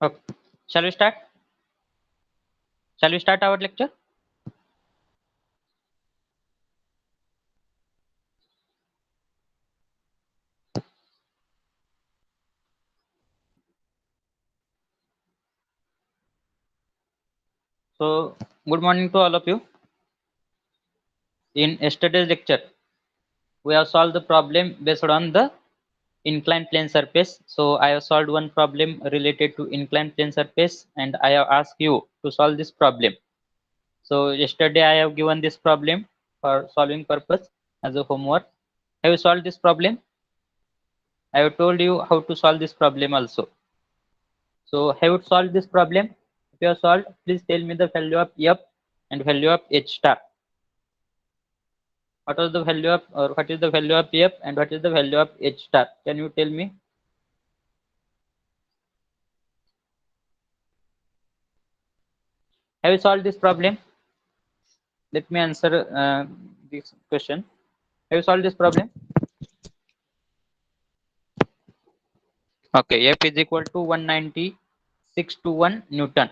Okay. Shall we start? Shall we start our lecture? So, good morning to all of you. In yesterday's lecture, we have solved the problem based on the inclined plane surface. So, I have solved one problem related to inclined plane surface, and I have asked you to solve this problem. So, yesterday I have given this problem for solving purpose as a homework. Have you solved this problem? I have told you how to solve this problem also. So, have you solved this problem? If you have solved, please tell me the value of F and value of H star. What was the value of, or what is the value of F and what is the value of H star? Can you tell me? Have you solved this problem? Let me answer this question. Have you solved this problem? Okay, F is equal to 19621 Newton.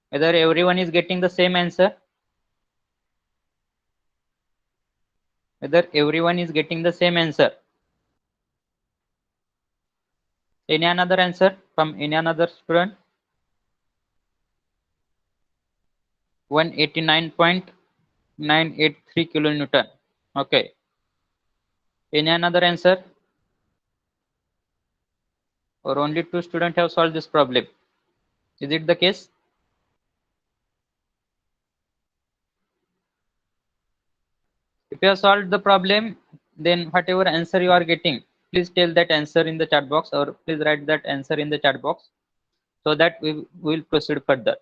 Whether everyone is getting the same answer? Whether everyone is getting the same answer? Any another answer from any another student? 189.983 kilonewton. Okay. Any another answer? Or only two students have solved this problem? Is it the case? If you have solved the problem, then whatever answer you are getting, please tell that answer in the chat box, or please write that answer in the chat box so that we will proceed further.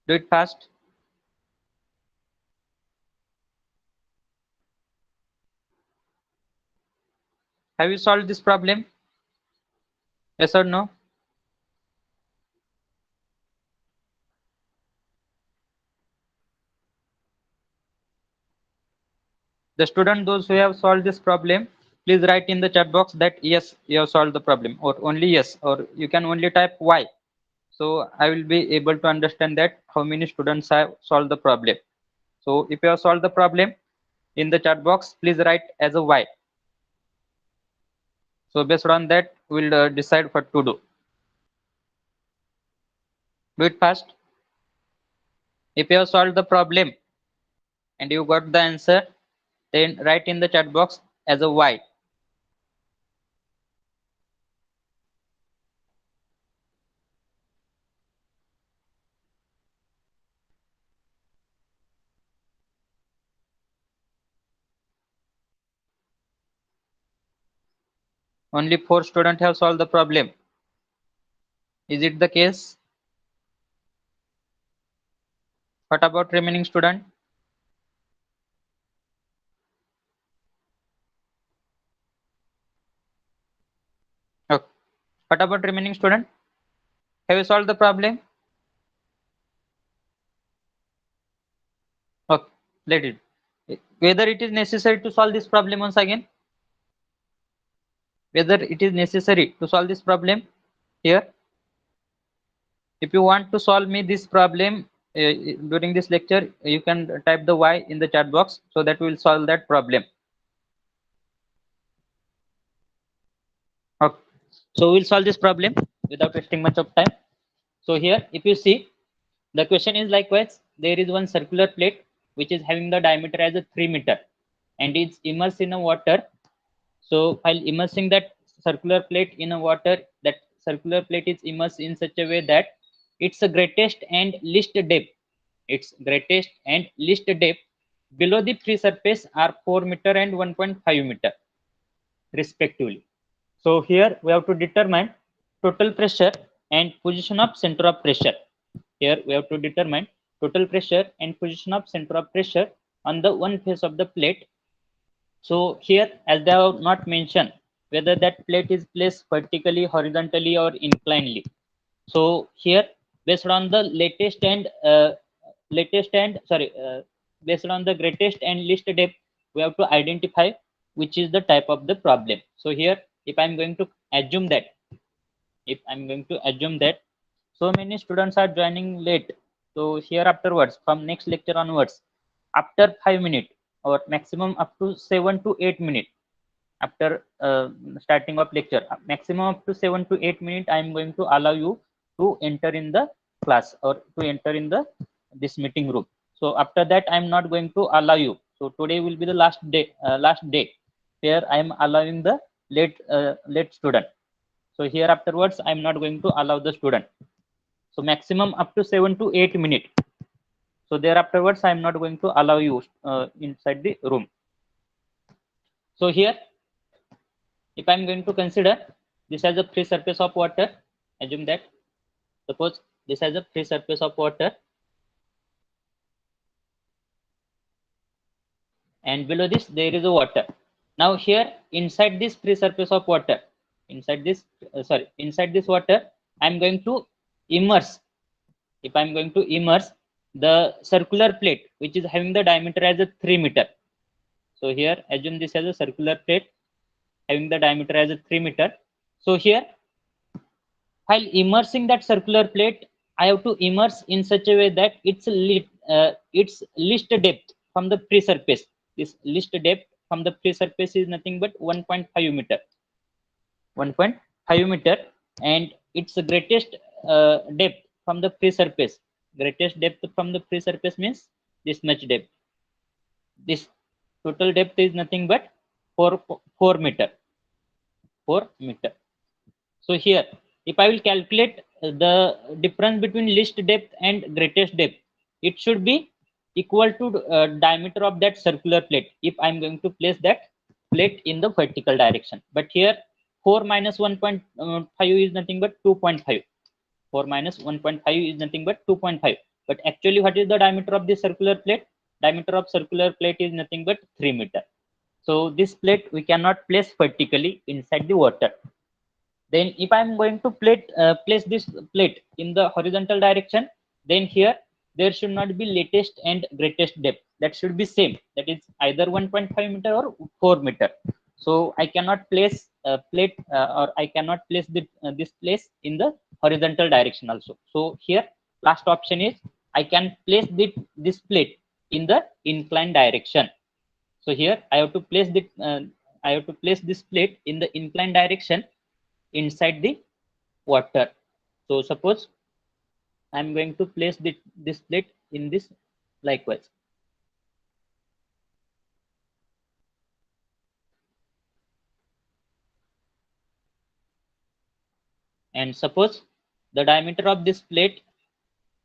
Do it fast. Have you solved this problem? Yes or no? The student, those who have solved this problem, please write in the chat box that yes, you have solved the problem, or only yes, or you can only type Y. So I will be able to understand that how many students have solved the problem. So if you have solved the problem in the chat box, please write as a Y. So based on that, we'll decide what to do. Do it fast. If you have solved the problem and you got the answer, then write in the chat box as a Y. Only 4 students have solved the problem. Is it the case? What about remaining student? Okay. What about remaining student? Have you solved the problem? Okay. Let it. Whether it is necessary to solve this problem once again? Whether it is necessary to solve this problem here? If you want to solve me this problem during this lecture, you can type the Y in the chat box so that we will solve that problem. Okay. So we'll solve this problem without wasting much of time. So here, if you see, the question is likewise, there is one circular plate which is having the diameter as a 3 meter and is immersed in a water. So while immersing that circular plate in a water, that circular plate is immersed in such a way that its greatest and least depth, its greatest and least depth below the free surface are 4 meter and 1.5 meter respectively. So here we have to determine total pressure and position of center of pressure. Here we have to determine total pressure and position of center of pressure on the one face of the plate. So here, as they have not mentioned whether that plate is placed vertically, horizontally, or inclinedly. So here, based on the based on the greatest and least depth, we have to identify which is the type of the problem. So here, if I'm going to assume that, so many students are joining late, so here afterwards, from next lecture onwards, after 5 minutes or maximum up to 7 to 8 minutes after starting of lecture, maximum up to 7 to 8 minutes, I am going to allow you to enter in the class or to enter in the this meeting room. So after that, I am not going to allow you. So today will be the last day. Here I am allowing the late student. So here afterwards, I am not going to allow the student. So maximum up to 7 to 8 minutes. So there afterwards, I am not going to allow you inside the room. So here, if I'm going to consider this as a free surface of water, assume that, suppose this as a free surface of water, and below this there is a water. Now here inside this free surface of water, inside this water, I'm going to immerse. If I'm going to immerse the circular plate which is having the diameter as a 3 meter. So here assume this as a circular plate having the diameter as a 3 meter. So here, while immersing that circular plate, I have to immerse in such a way that its least depth from the free surface. This least depth from the free surface is nothing but 1.5 meter. 1.5 meter, and its greatest depth from the free surface. Greatest depth from the free surface means this much depth. This total depth is nothing but 4 meter. 4 meter. So here, if I will calculate the difference between least depth and greatest depth, it should be equal to diameter of that circular plate if I'm going to place that plate in the vertical direction. But here 4 minus 1.5 is nothing but 2.5. 4 minus 1.5 is nothing but 2.5. But actually, what is the diameter of this circular plate? Diameter of circular plate is nothing but 3 meter. So this plate we cannot place vertically inside the water. Then if I'm going to place this plate in the horizontal direction, then here there should not be latest and greatest depth. That should be same. That is either 1.5 meter or 4 meter. So I cannot place a plate or I cannot place this place in the horizontal direction also. So here last option is I can place this plate in the inclined direction. So here I have to place this plate in the inclined direction inside the water. So suppose I'm going to place this plate in this likewise. And suppose the diameter of this plate,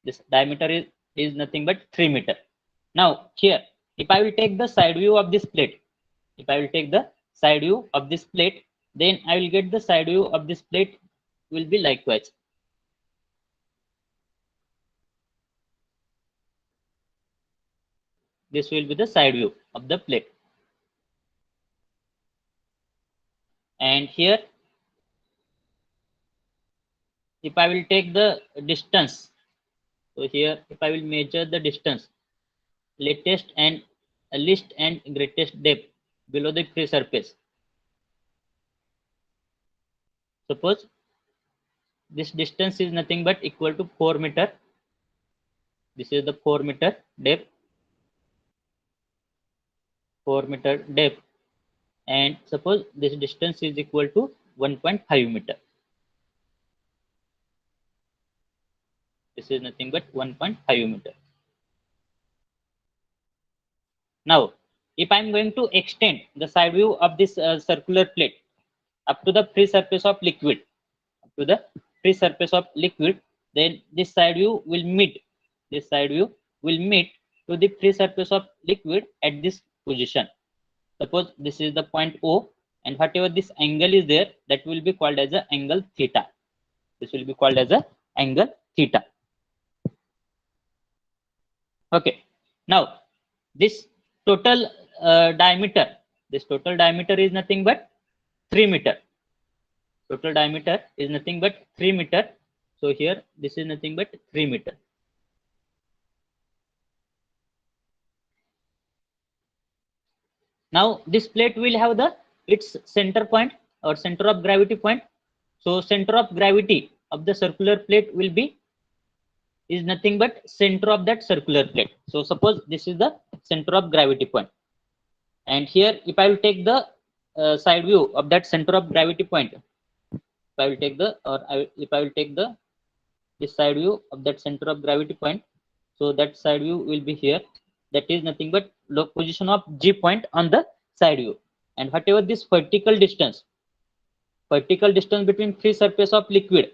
this diameter is nothing but 3 meter. Now here, if I will take the side view of this plate, then I will get the side view of this plate will be likewise. This will be the side view of the plate. And here, if I will take the distance, so here if I will measure the distance, least and greatest depth below the free surface. Suppose this distance is nothing but equal to 4 meter. This is the 4 meter depth. 4 meter depth. And suppose this distance is equal to 1.5 meter. This is nothing but 1.5 meter. Now, if I'm going to extend the side view of this circular plate up to the free surface of liquid, then this side view will meet to the free surface of liquid at this position. Suppose this is the point O, and whatever this angle is there, that will be called as a angle theta. This will be called as a angle theta. Okay. Now, this total diameter is nothing but 3 meter. Total diameter is nothing but 3 meter. So here this is nothing but 3 meter. Now this plate will have its center point or center of gravity point. So center of gravity of the circular plate will be is nothing but center of that circular plate. So suppose this is the center of gravity point, and here if I will take the side view of that center of gravity point, if I will take the if I will take the this side view of that center of gravity point, so that side view will be here. That is nothing but position of G point on the side view, and whatever this vertical distance between free surface of liquid,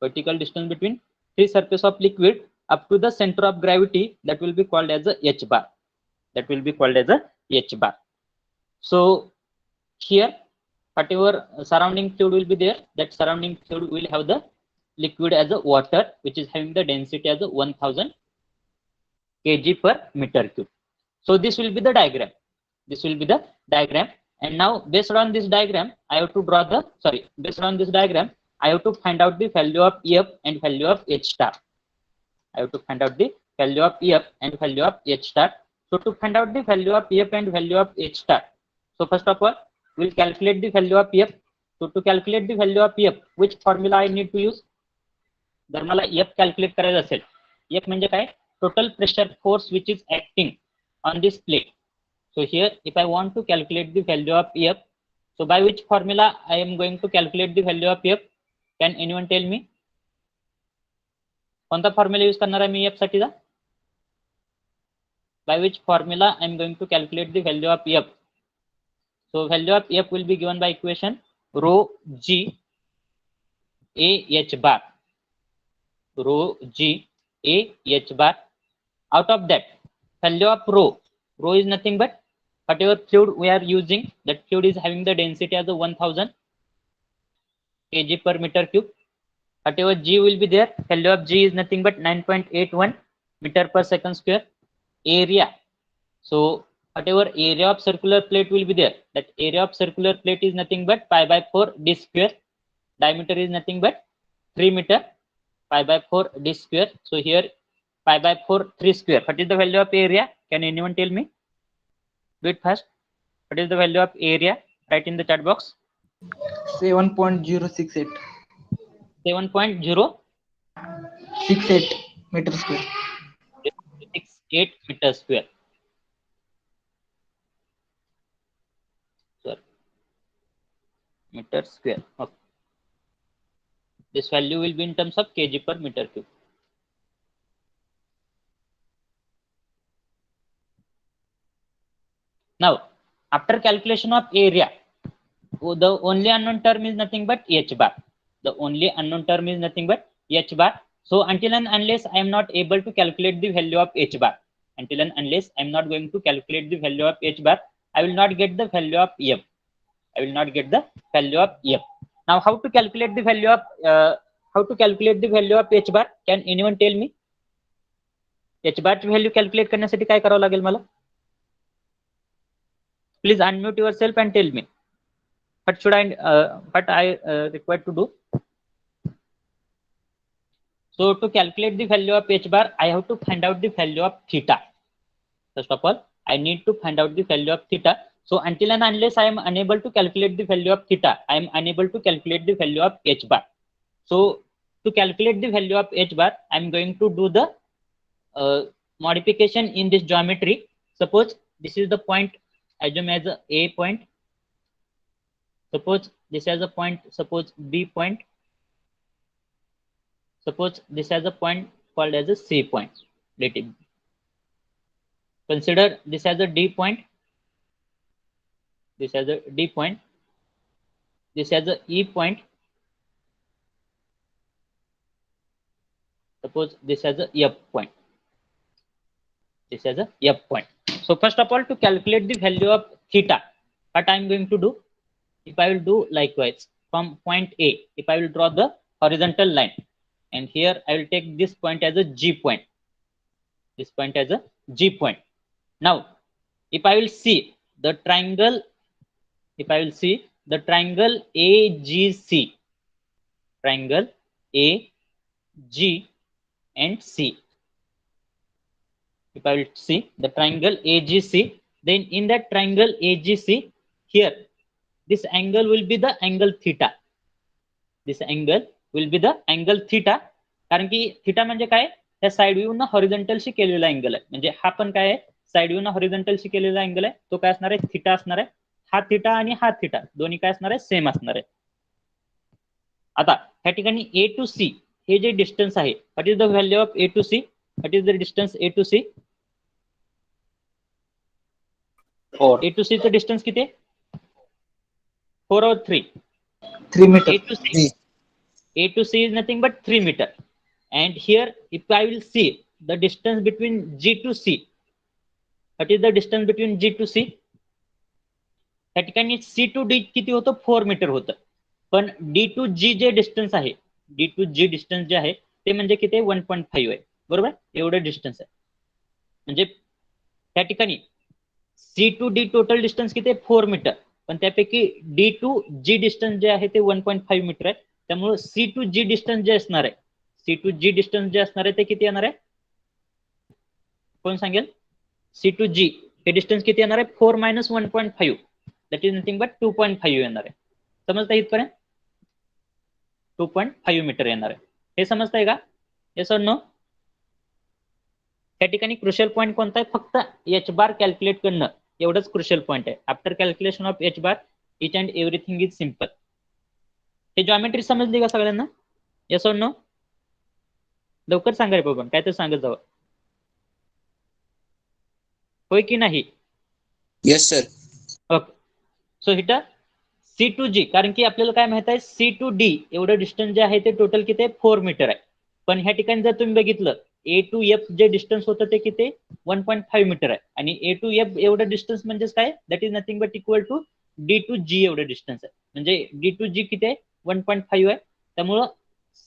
vertical distance between free surface of liquid up to the center of gravity, that will be called as a h bar. That will be called as a h bar. So here, whatever surrounding fluid will be there, that surrounding fluid will have the liquid as a water, which is having the density as a 1000 kg per meter cube. So this will be the diagram. This will be the diagram. And now based on this diagram, I have to draw the, based on this diagram, I have to find out the value of EF and value of H star. I have to find out the value of EF and value of H star. So to find out the value of EF and value of H star, so first of all, we'll calculate the value of EF. So to calculate the value of EF, which formula I need to use? जर मला EF calculate करायचं असेल, EF म्हणजे काय? Total pressure force which is acting on this plate. So here, if I want to calculate the value of EF, so by which formula I am going to calculate the value of EF? Can anyone tell me? कोणता formula use करणार आहे मी EF साठीचा? By which formula I am going to calculate the value of EF? So value of EF will be given by equation rho G A H bar. Rho G A H bar. Out of that, value of rho is nothing but whatever fluid we are using, that fluid is having the density as a 1000 kg per meter cube. Whatever G will be there, value of G is nothing but 9.81 meter per second square. Area, so whatever area of circular plate will be there, that area of circular plate is nothing but pi by 4 d square. Diameter is nothing but 3 meter, pi by 4 d square. So here pi by 4 3 square. What is the value of area? Can anyone tell me? Do it fast. What is the value of area? Write in the chat box. 7.068. 7.068 meter square. 68 meter square. Sorry. Meter square. Okay. This value will be in terms of kg per meter cube. Now, after calculation of area, the only unknown term is nothing but H bar. The only unknown term is nothing but H bar. So until and unless I am not able to calculate the value of H bar, until and unless I am not going to calculate the value of H bar, I will not get the value of EF. I will not get the value of EF. Now, how to calculate the value of H bar? Can anyone tell me? H bar value calculate करण्यासाठी काय करावं लागेल मला? Please unmute yourself and tell me. What should I required to do? So to calculate the value of H bar, I have to find out the value of theta. First of all, I need to find out the value of theta. So until and unless I am unable to calculate the value of theta, I am unable to calculate the value of H bar. So to calculate the value of H bar, I am going to do the modification in this geometry. Suppose this is the point, assume as a point. Suppose this has a point, suppose B point. Suppose this has a point called as a C point. Let it be. Consider this as a D point. This has a D point. This has a E point. Suppose this has a F point. This has a F point. So first of all, to calculate the value of theta, what I am going to do? If I will do likewise from point A, if I will draw the horizontal line, and here I will take this point as a G point. This point as a G point. Now, if I will see the triangle, AGC, triangle A, G, and C. If I will see the triangle AGC, then in that triangle AGC, here this angle will be the angle theta. This angle will be the angle theta. कारण की theta म्हणजे काय, त्या side view न हॉरिझॉन्टलशी केलेला angle आहे. म्हणजे हा पण काय आहे, साइड व्ह्यू न हॉरिझॉन्टलशी केलेला अँगल आहे. तो काय असणार आहे, थिटा असणार आहे. हा थिटा आणि हा थिटा दोन्ही काय असणार आहे, सेम असणार आहे. आता ह्या ठिकाणी ए टू सी हे जे डिस्टन्स आहे, what is the value of A to C? What is the distance A to C? 4. A to C चं डिस्टन्स किती आहे? 4 और 3? 3 meter. A to C is nothing but 3 meter. And here, if I will see the distance between G to C, what is the distance between G to C? त्या ठिकाणी C to D किती होतं, 4 metre होतं. पण D to G J distance आहे, D to G distance जे आहे ते म्हणजे किती आहे, 1.5 आहे. बरोबर, एवढं डिस्टन्स आहे. म्हणजे त्या ठिकाणी C to D total distance किती आहे, 4 मीटर. पण त्यापैकी D to G डिस्टन्स जे आहे ते 1.5 मीटर आहे. त्यामुळे C to G डिस्टन्स जे असणार आहे, C to G डिस्टन्स जे असणार आहे ते किती येणार आहे, कोण सांगेल? C to G हे डिस्टन्स किती येणार आहे, 4 - 1.5, दॅट इज नथिंग बट 2.5 येणार आहे. समजता इथपर्यंत? 2.5 मीटर येणार आहे. हे समजतंय का? येस और नो? त्या ठिकाणी क्रुशियल पॉईंट कोणता आहे, फक्त एच बार कॅल्क्युलेट करणं एवढंच क्रुशियल पॉईंट आहे. After calculation of h bar each and everything is simple. हे जॉमेट्री समजली का सगळ्यांना? येस और नो? लवकर सांगा रे बाबा, काय तर सांगत जावं. होय की नाही? Yes, sir. ओके. सो इथं C to G, कारण की आपल्याला काय माहित आहे, C to D एवढं डिस्टन्स जे आहे ते टोटल किती आहे, 4 मीटर आहे. पण ह्या ठिकाणी जर तुम्ही बघितलं, A to F J distance होतं ते किती, 1.5 मीटर आहे. आणि A to F एवढं डिस्टन्स म्हणजेच काय, that is nothing but equal to D to G एवढं डिस्टन्स आहे. म्हणजे D to G किती आहे, 1.5 आहे. त्यामुळं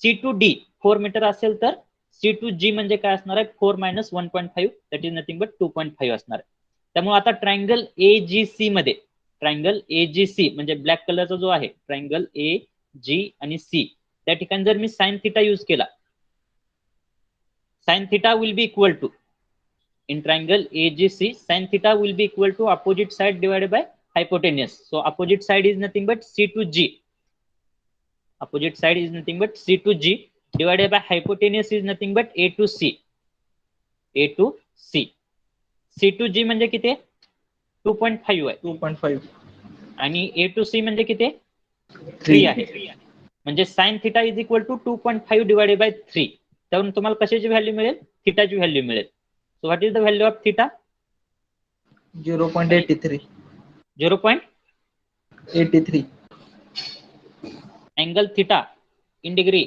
C to D 4 मीटर असेल तर C to G म्हणजे काय असणार आहे, 4 - 1.5, दॅट इज नथिंग बट 2.5 असणार आहे. त्यामुळे आता ट्रायंगल AGC मध्ये, ट्रायंगल AGC म्हणजे ब्लॅक कलरचा जो आहे, ट्रायंगल AG आणि C, त्या ठिकाणी जर मी साइन थिटा यूज केला, sin theta will be equal to, in triangle AGC, sin theta will be equal to opposite side divided by hypotenuse. So opposite side is nothing but C to G. Opposite side is nothing but C to G divided by hypotenuse is nothing but A to C. A to C. C to G म्हणजे किती आहे, 2.5 आहे. 2.5. आणि A to C म्हणजे किती आहे, 3 आहे. म्हणजे sin theta is equal to 2.5 divided by 3. त्यावरून तुम्हाला कशाची व्हॅल्यू मिळेल, थिटाची व्हॅल्यू मिळेल. So what is the value of theta? 0.83. 0.83. Angle theta in degree,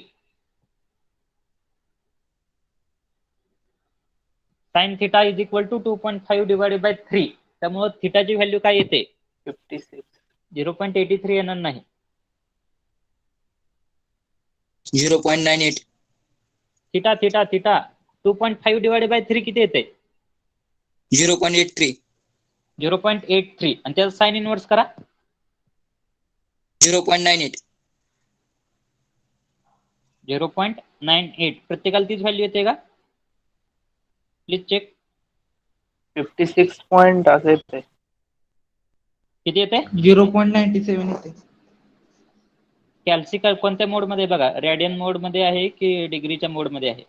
sin theta is equal to 2.5 divided by 3. त्यामुळे थिटाची व्हॅल्यू काय येते, 56. 0.83 येणार नाही, 0.98. Theta theta theta 2.5 divided by 3 किती येते, 0.83. 0.83. आणि त्याचा साइन इनवर्स करा, 0.98. 0.98. प्रत्येकाला तीच व्हॅल्यू येते का, प्लीज चेक. 56 पॉइंट असं येते. किती येते, 0.97 येते. कॅल्सी कोणत्या मोड मध्ये बघा, रेडियन मोड मध्ये आहे की डिग्रीच्या मोड मध्ये आहे?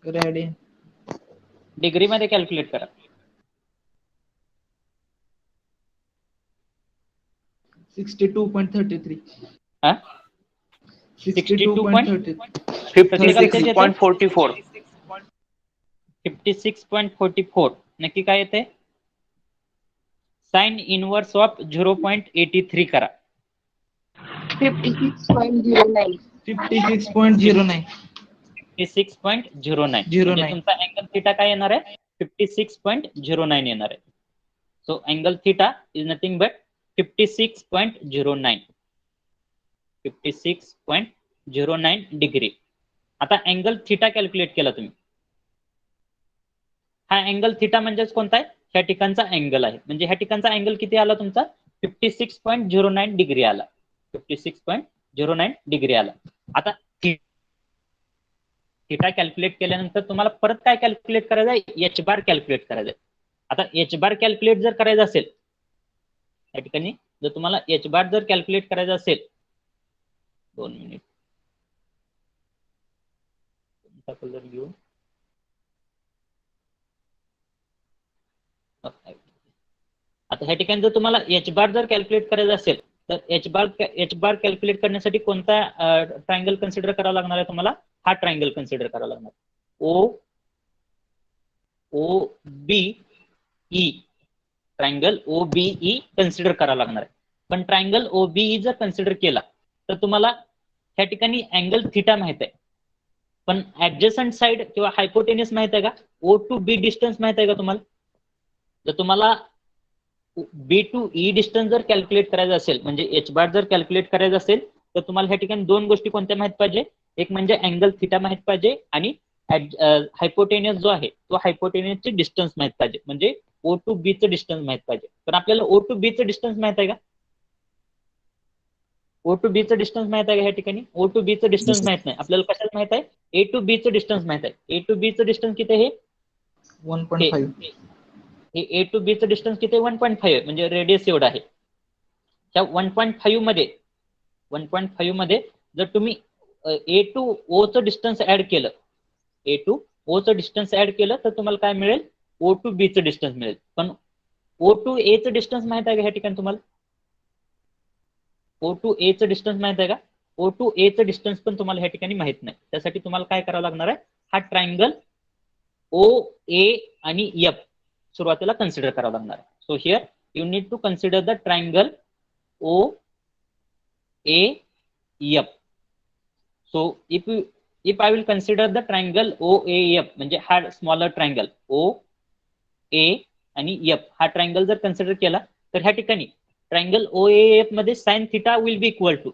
रेडियन. डिग्री मध्ये कॅल्क्युलेट करा. 62.33. हा, 62.33. 56.44. 56.44. नक्की काय येते, साइन इनवर्स ऑफ 0.83 करा. 56.09. 56.09. 56.09. म्हणजे तुमचा अँगल थिटा काय येणार आहे, 56.09 येणार आहे. So angle theta is nothing but 56.09. 56.09 degree. आता अँगल थिटा कॅल्क्युलेट केला तुम्ही. हा अँगल थिटा म्हणजेच कोणता आहे, ह्या ठिकाणचा अँगल आहे. म्हणजे ह्या ठिकाणचा अँगल किती आला तुमचा, 56.09 डिग्री आला. 56.09 डिग्री आला. आता थिटा कॅल्क्युलेट केल्यानंतर तुम्हाला परत काय कॅल्क्युलेट करायचं आहे, एच बार कॅल्क्युलेट करायचं आहे. आता एच बार कॅल्क्युलेट जर करायचं असेल, या ठिकाणी जर तुम्हाला एच बार जर कॅल्क्युलेट करायचं असेल, 2 मिनिट कोणता कलर घेऊ, आता ह्या ठिकाणी जर तुम्हाला एच बार जर कॅल्क्युलेट करायचं असेल तर एच बार कॅल्क्युलेट करण्यासाठी कोणता ट्रायंगल कन्सिडर करावा लागणार आहे तुम्हाला? हा ट्रायंगल कन्सिडर करावा लागणार, O B E, triangle O B E consider करावा लागणार आहे. पण ट्रायंगल ओ बी ई जर कन्सिडर केला तर तुम्हाला ह्या ठिकाणी अँगल थिटा माहित आहे, पण ऍडजसंट साइड किंवा हायपोटेनियस माहित आहे का? ओ टू बी डिस्टन्स माहित आहे का तुम्हाला? जर तुम्हाला बी टू ई डिस्टन्स जर कॅल्क्युलेट करायचं असेल, म्हणजे एच बार जर कॅल्क्युलेट करायचं असेल तर तुम्हाला ह्या ठिकाणी दोन गोष्टी कोणत्या माहित पाहिजे? एक म्हणजे अँगल थिटा माहित पाहिजे आणि हायपोटेनियस जो आहे तो हायपोटेनियसचे डिस्टन्स माहित पाहिजे, म्हणजे ओ टू बी चं डिस्टन्स माहित पाहिजे. पण आपल्याला ओ टू बी चं डिस्टन्स माहित आहे का? ओ टू बी चं डिस्टन्स माहित आहे का? ह्या ठिकाणी ओ टू बी चं डिस्टन्स माहित नाही. आपल्याला कशाला माहित आहे? ए टू बी चं डिस्टन्स माहित आहे. ए टू बी चं डिस्टन्स किती आहे? 1.5. हे ए टू बी चं डिस्टन्स किती आहे? 1.5 म्हणजे रेडियस एवढा आहे. त्या 1.5 मध्ये जर तुम्ही ए टू ओ चं डिस्टन्स ऍड केलं, ए टू ओ चं डिस्टन्स ऍड केलं तर तुम्हाला काय मिळेल? ओ टू बी चं डिस्टन्स मिळेल. पण ओ टू ए चं डिस्टन्स माहित आहे का ह्या ठिकाणी तुम्हाला? ओ टू ए चं डिस्टन्स माहित आहे का? ओ टू ए चं डिस्टन्स पण तुम्हाला ह्या ठिकाणी माहित नाही. त्यासाठी तुम्हाला काय करावं लागणार आहे? हा ट्रायंगल ओ ए आणि एफ सुरुवातीला कन्सिडर करावं लागणार आहे. So here you need to consider the triangle O A F. So if I will consider the triangle O A F, म्हणजे हा स्मॉलर ट्रायंगल ओ ए आणि एफ, हा ट्रायंगल जर कन्सिडर केला तर ह्या ठिकाणी ट्रायंगल ओ ए एफ मध्ये sine theta will be equal to,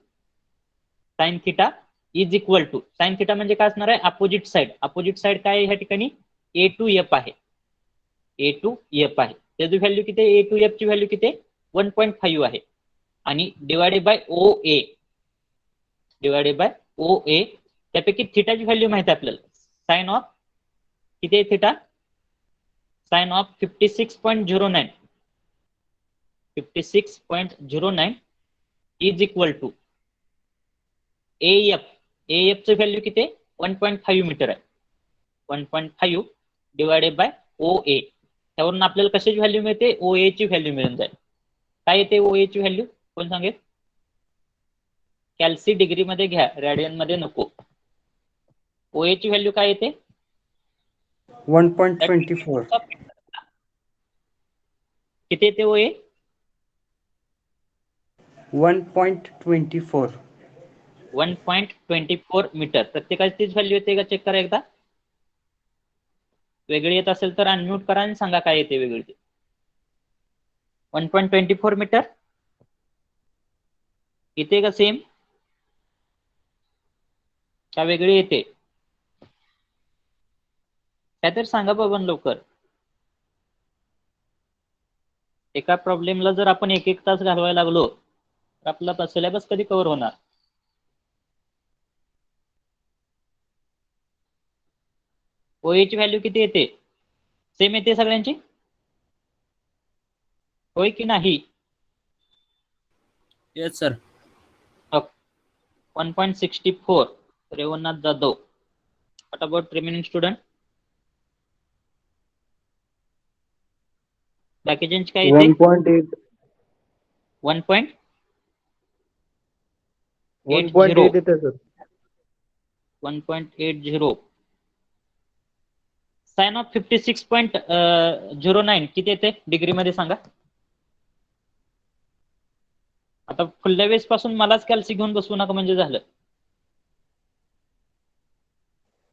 sine theta is equal to, sine theta म्हणजे काय असणार आहे? Opposite side. अपोजिट साइड काय आहे ह्या ठिकाणी? ए टू एफ आहे. ए टू एफ आहे. त्याची व्हॅल्यू किती आहे? ए टू एफ ची व्हॅल्यू किती आहे? 1.5 आहे. आणि divided by O A, divided by O A, त्यापैकी थिटाची व्हॅल्यू माहिती आहे आपल्याला. साइन ऑफ किती आहे theta? Sine of 56.09, 56.09 is equal to F. F ची व्हॅल्यू किती आहे? 1.5 मीटर आहे. 1.5 डिवायडेड बाय ओ ए. त्यावरून आपल्याला कशाची व्हॅल्यू मिळते? ओ ए ची व्हॅल्यू मिळून जाईल. काय येते ओ ए ची व्हॅल्यू? कोण सांगेल? कॅल्सी डिग्री मध्ये घ्या, रॅडियन मध्ये नको. ओ ए ची व्हॅल्यू काय येते? 1.24. किती येते ओ ए? 1.24. 1.24 मीटर. प्रत्येकाची तीच व्हॅल्यू येते का? चेक करा एकदा. वेगळी येत असेल तर अनम्यूट करा आणि सांगा काय येते वेगळी ते. 1.24 मीटर येते का सेम? का वेगळी येते? काय तर सांगा बाबा लवकर. एका प्रॉब्लेमला जर आपण एक एक तास घालवायला लागलो तर आपला सिलेबस कधी कव्हर होणार? ओए ची व्हॅल्यू किती येते? सेम येते सगळ्यांची? होय की नाही? Yes sir. 1.64. Revannath Jadhav. What about remaining student? बाकीच्यांची काय येते? 1.8. 1.80. 1.8 येते सर. 1.80. साइन ऑफ 56.09 किती येते डिग्री मध्ये सांगा? आता फुल्ल्या वेळेस पासून मलाच कॅल्सी घेऊन बसवू नका म्हणजे झालं.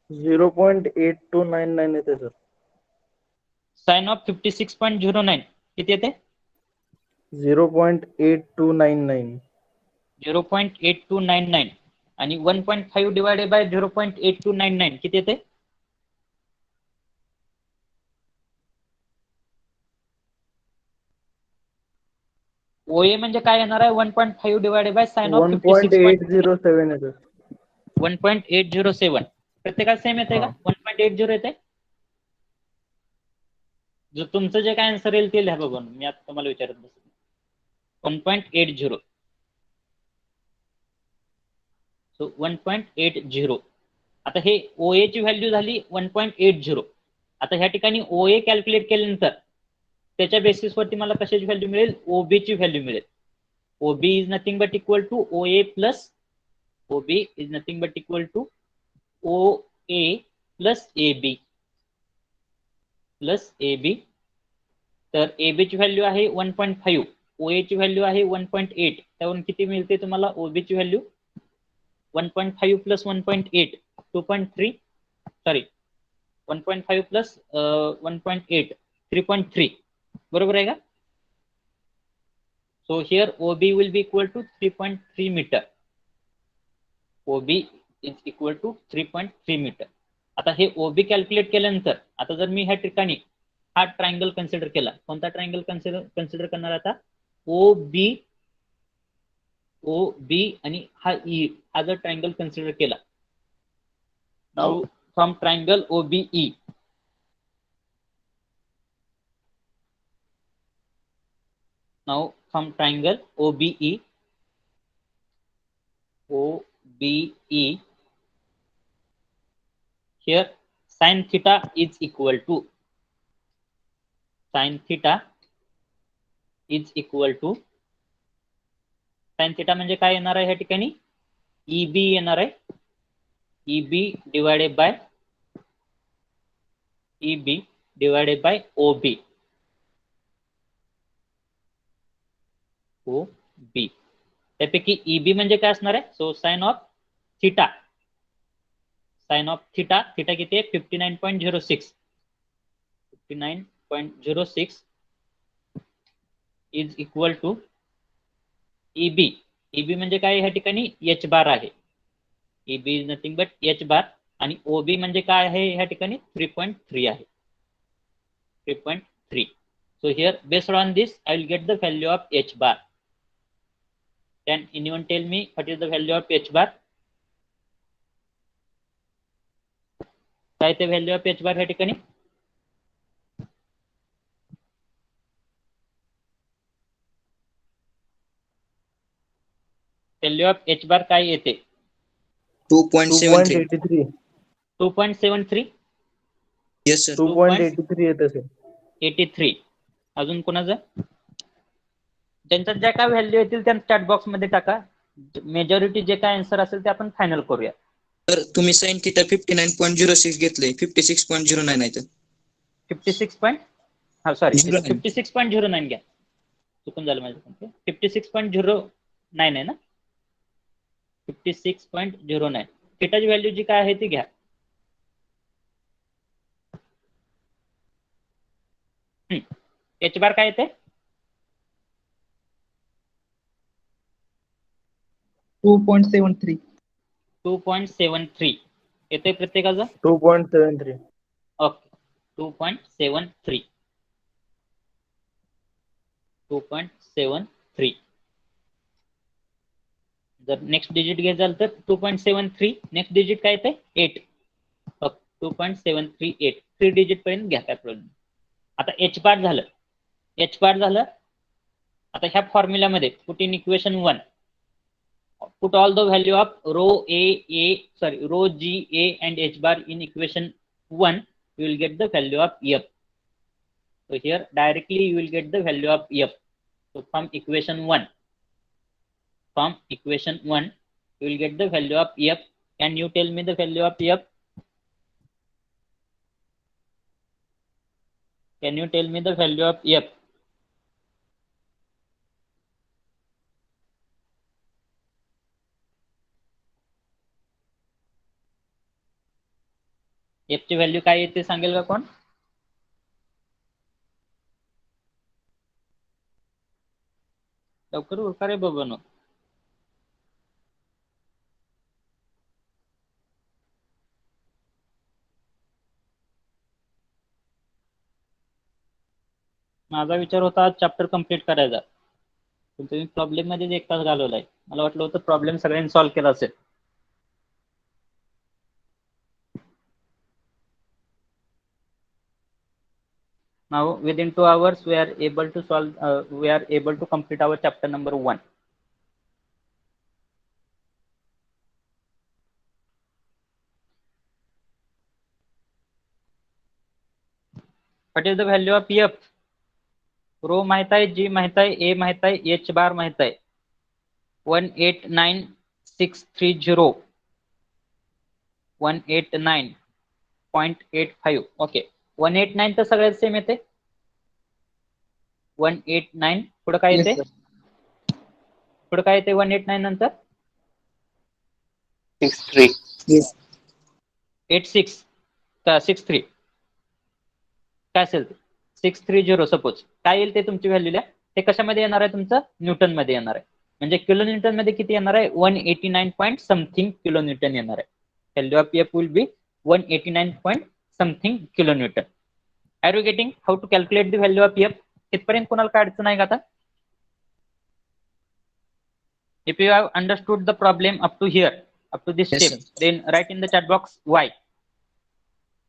0.8299 येते सर. साइन ऑफ 56.09 किती येते? 0.8299. 0.8299 आणि 1.5 डिवायडेड बाय 0.8299 किती येते? ओए म्हणजे काय येणार आहे? 1.5 डिवायडेड बाय साइन ऑफ 1.807 येते. 1.807. प्रत्येकाला सेम येते का? हा. 1.80 येते. जो तुमचं जे काय आन्सर येईल ते लिहा बघून, मी आता तुम्हाला विचारत बसतो. 1.80. सो 1.80. आता हे OA ची व्हॅल्यू झाली 1.80. आता ह्या ठिकाणी OA कॅल्क्युलेट केल्यानंतर त्याच्या बेसिसवरती मला कशाची व्हॅल्यू मिळेल? OB ची व्हॅल्यू मिळेल. OB is nothing but equal to OA plus OB is nothing but equal to OA plus AB plus AB. तर AB ची व्हॅल्यू आहे 1.5, OA ची व्हॅल्यू आहे 1.8. त्यावरून किती मिळते तुम्हाला OB ची व्हॅल्यू? 1.5 plus 1.8 2.3, sorry 1.5 plus 1.8 3.3. बरोबर आहे का? So here OB will be equal to 3.3 meter. OB is equal to 3.3 meter. आता हे OB कॅल्क्युलेट केल्यानंतर आता जर मी ह्या ठिकाणी हा ट्रायंगल कन्सिडर केला, कोणता ट्रायंगल कन्सिडर करणार आता? OB आणि हा E हा जर ट्रायंगल कन्सिडर केला, now from triangle OBE, now from triangle OBE, here sin theta is equal to sin theta म्हणजे काय येणार आहे ह्या ठिकाणी? EB येणार आहे. EB divided by OB. त्यापैकी EB म्हणजे काय असणार आहे? So sine of theta theta किती आहे? 59.06 इज इक्वल टू EB म्हणजे काय ह्या ठिकाणी? H बार आहे. EB is nothing but H बार. आणि OB म्हणजे काय आहे ह्या ठिकाणी? 3.3 आहे. 3.3. So here based on this I will get the value of H bar. Can anyone tell me what is the value of H bar? काय ते व्हॅल्यू ऑफ H bar ह्या ठिकाणी? व्हॅल्यू ऑफ H bar काय येते? 2.83. 2.73. Yes sir. 2.83 येते sir. 83. अजून कोणाचं? ज्यांच्या ज्या काय व्हॅल्यू येतील त्या चॅट बॉक्स मध्ये टाका. मेजॉरिटी जे काय आन्सर असेल ते आपण फायनल करूया. तर तुम्ही साइन थिटा 59.06 घेतले, 56.09 आहे. 56. हा सॉरी 09. 56.09 घ्या. चुकून झालं माझ्याकडून. 56.09 आहे ना? 56.09. थिटाची व्हॅल्यू जी काय आहे ती घ्या. H बार काय येते? 2.73. 2.73 येते प्रत्येकाचं? 2.73. ओके. 2.73. 2.73. जर नेक्स्ट डिजिट घ्यायचं तर 2.73. नेक्स्ट डिजिट काय येते? 8. 2.738. 3 डिजिट पर्यंत घ्या, काय प्रॉब्लेम. आता H बार झालं. आता ह्या फॉर्म्युल्यामध्ये put in equation 1. Put all the value of rho G, A and H bar in equation 1. You will get the value of F. So here directly you will get the value of F. So from equation 1, you will get the value of F. Can you tell me the value of F? Can you tell me the value of F? F ची value काय येते सांगेल का कोण? लवकर उरका रे बाबांनो. माझा विचार होता आज चॅप्टर कंप्लीट करायचा, पण तुम्ही प्रॉब्लेम मध्ये एक तास घालवलाय. मला वाटलं होतं प्रॉब्लेम सगळ्यांनी सॉल्व्ह केला असेल. Now within 2 hours we are able to solve. We are able to complete our chapter number 1. What is the value of F? Rho माहित आहे, G माहित आहे, A माहित आहे, H bar माहित आहे. 189630 189.85. ओके, 189 तर सगळ्यात सेम येते. 189 पुढे काय Yes, येते? sir. पुढे काय येते 189 नंतर? 63. 86 का 63 काय असेल ते? 630 सपोज काय येईल ते तुमची व्हॅल्यू द्या. ते कशामध्ये येणार आहे? तुमचं न्यूटन मध्ये येणार आहे. म्हणजे किलो न्यूटन मध्ये किती येणार आहे? 189 पॉईंट समथिंग किलो न्यूटन येणार आहे. Value of F will be 189 point something kilo newton. Are you getting how to calculate the value of F? इथपर्यंत कोणाला काय अडचण आहे का आता? If you have understood the problem up to here, up to this Yes, step, then write in the chat box y.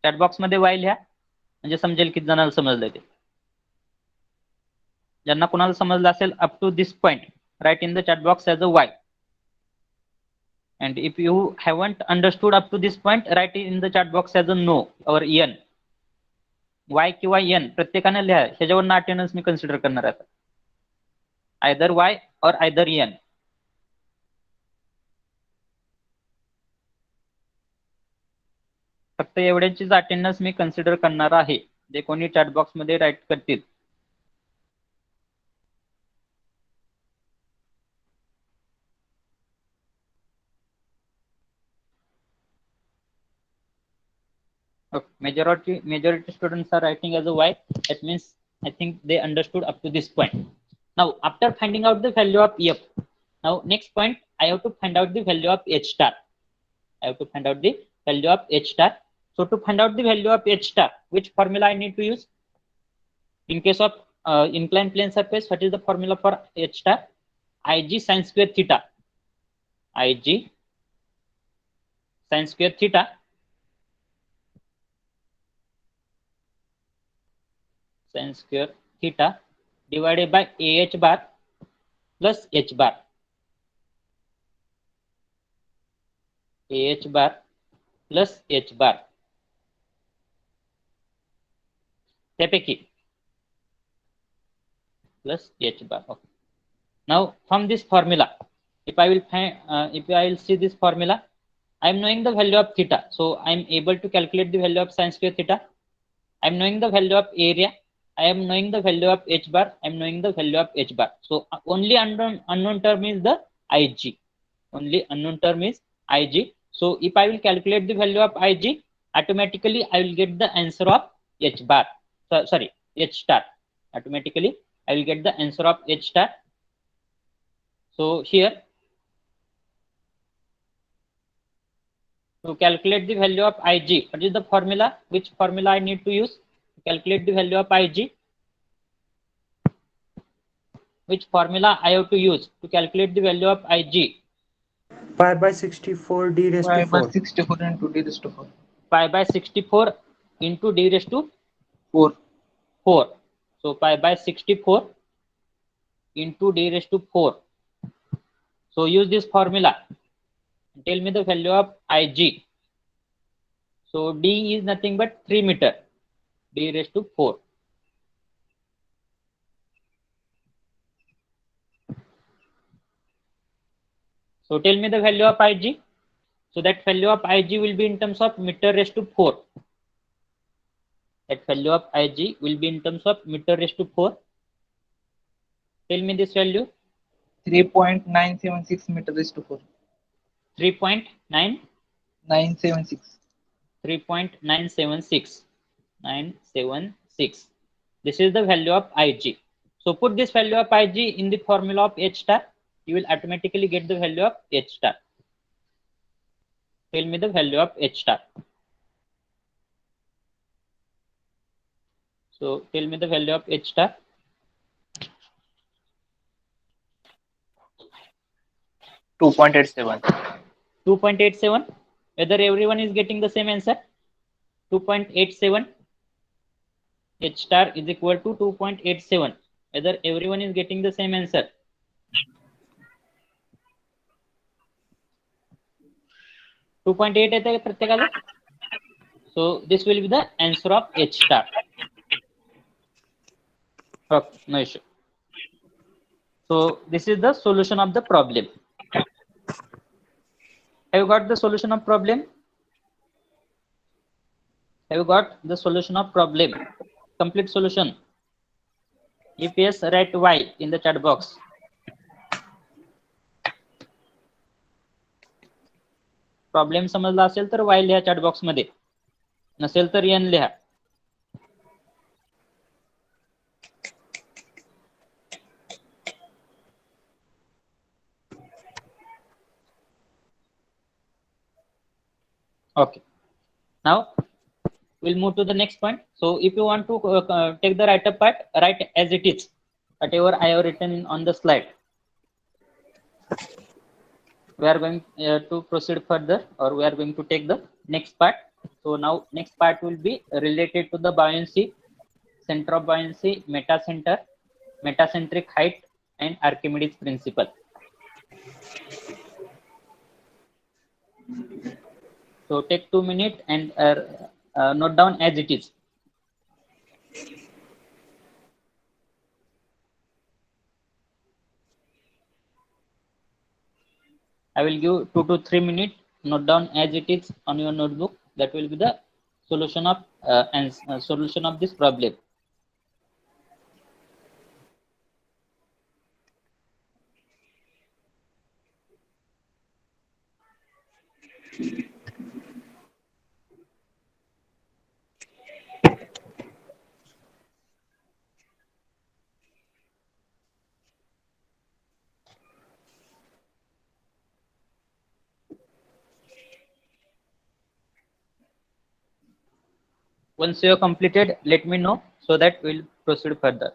Chat box मध्ये y लिहा, म्हणजे समजेल किती जणांना समजलंय ते. ज्यांना कोणाला समजलं असेल up to this point, write in the chat box as a y. And if you haven't understood up to this point, write in the chat box as a no or n. y किंवा n प्रत्येकाने लिहा. ह्याच्यावरनं attendance मी consider करणार आहे. either y or either n. फक्त एवढ्याचीच attendance मी consider करणार आहे, जे कोणी chat box मध्ये राईट करतील. Majority students are writing as a y. That means I think they understood up to this point. Now after finding out the value of f, now next point I have to find out the value of h star. I have to find out the value of h star. So to find out the value of h star, which formula I need to use? In case of inclined plane surface, what is the formula for h star? Ig sin square theta. Ig sin square theta sin square theta divided by ah bar plus h bar. Ah bar plus h bar. त्यापैकी plus h bar. Okay. Now from this formula, if I will see this formula, I am knowing the value of theta, so I am able to calculate the value of sin square theta. I am knowing the value of area. I am knowing the value of h bar. I am knowing the value of h bar. So only unknown term is the ig. Only unknown term is ig. So if I will calculate the value of ig, automatically I will get the answer of h bar. Sorry, h star. Automatically I will get the answer of h star. So here, to calculate the value of ig, what is the formula? Which formula I need to use to calculate the value of ig? Which formula I have to use to calculate the value of ig? Pi by 64 d raised to Pi by 4. 64 into d raised to 4. Pi by 64 into d raised to 4. 4. So pi by 64 into d raised to 4. So use this formula. Tell me the value of ig. So d is nothing but 3 meter. D raised to 4. So tell me the value of ig. So that value of ig will be in terms of meter raised to 4. That value of ig will be in terms of meter raised to 4. Tell me this value. 3.976 meter raised to 4. 3.9 976. 3.976. 976. This is the value of ig. So put this value of ig in the formula of h star. You will automatically get the value of h star. Tell me the value of h star. So tell me the value of h star. 2.87. 2.87. Whether everyone is getting the same answer? 2.87. H star is equal to 2.87. Whether everyone is getting the same answer? Two point eight येते का प्रत्येकाला? So this will be the answer of H star. Okay, no issue. So this is the solution of the problem. Have you got the solution of problem? Have you got the solution of problem? Complete solution. If yes, write Y in the chat box. Problem समजला असेल तर Y लिहा chat box मध्ये, नसेल तर N लिहा. Okay. Now we'll move to the next point. So if you want to take the write-up part, write as it is, whatever I have written on the slide. We are going to proceed further, or we are going to take the next part. So now next part will be related to the buoyancy, center of buoyancy, metacenter, metacentric height, and Archimedes principle. So take 2 minutes and note down as it is. I will give 2 to 3 minutes. Note down as it is on your notebook. That will be the solution of solution of this problem. Once you have completed, let me know so that we'll proceed further.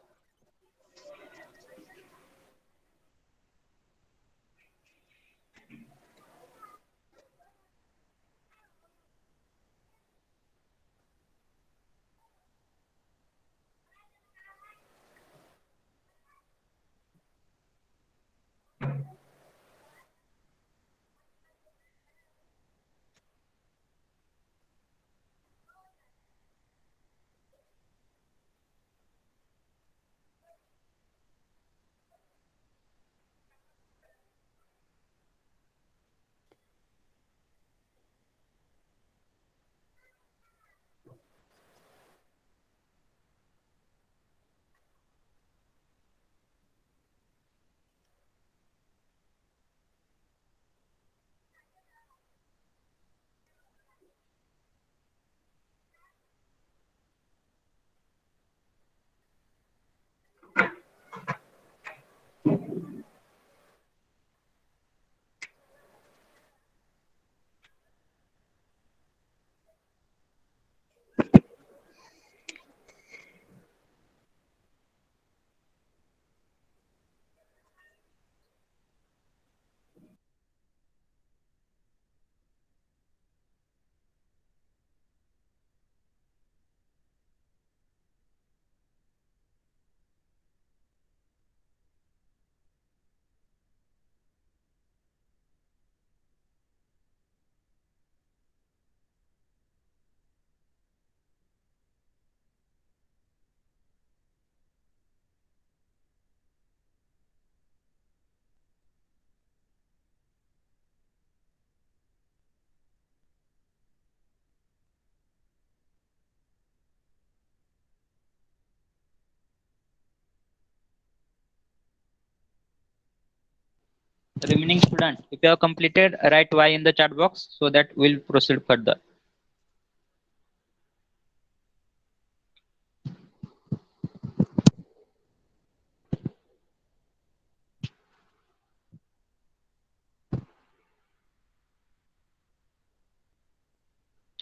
Remaining student, if you have completed, write Y in the chat box so that we'll proceed further.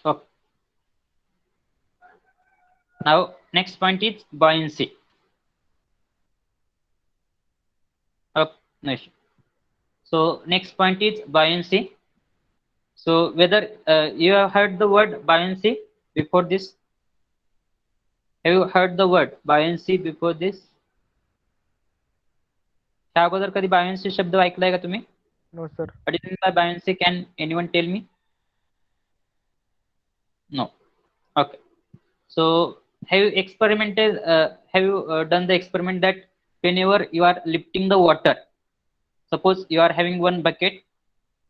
Okay. Now next point is buoyancy. Okay, nice. So next point is buoyancy. So whether you have heard the word buoyancy before this? Have you heard the word buoyancy before this? ह्या अगोदर कधी buoyancy शब्द ऐकलाय का तुम्ही? No, sir. What is meant by buoyancy? Can anyone tell me? No. Okay. So have you experimented? Have you done the experiment that whenever you are lifting the water, suppose you are having one bucket,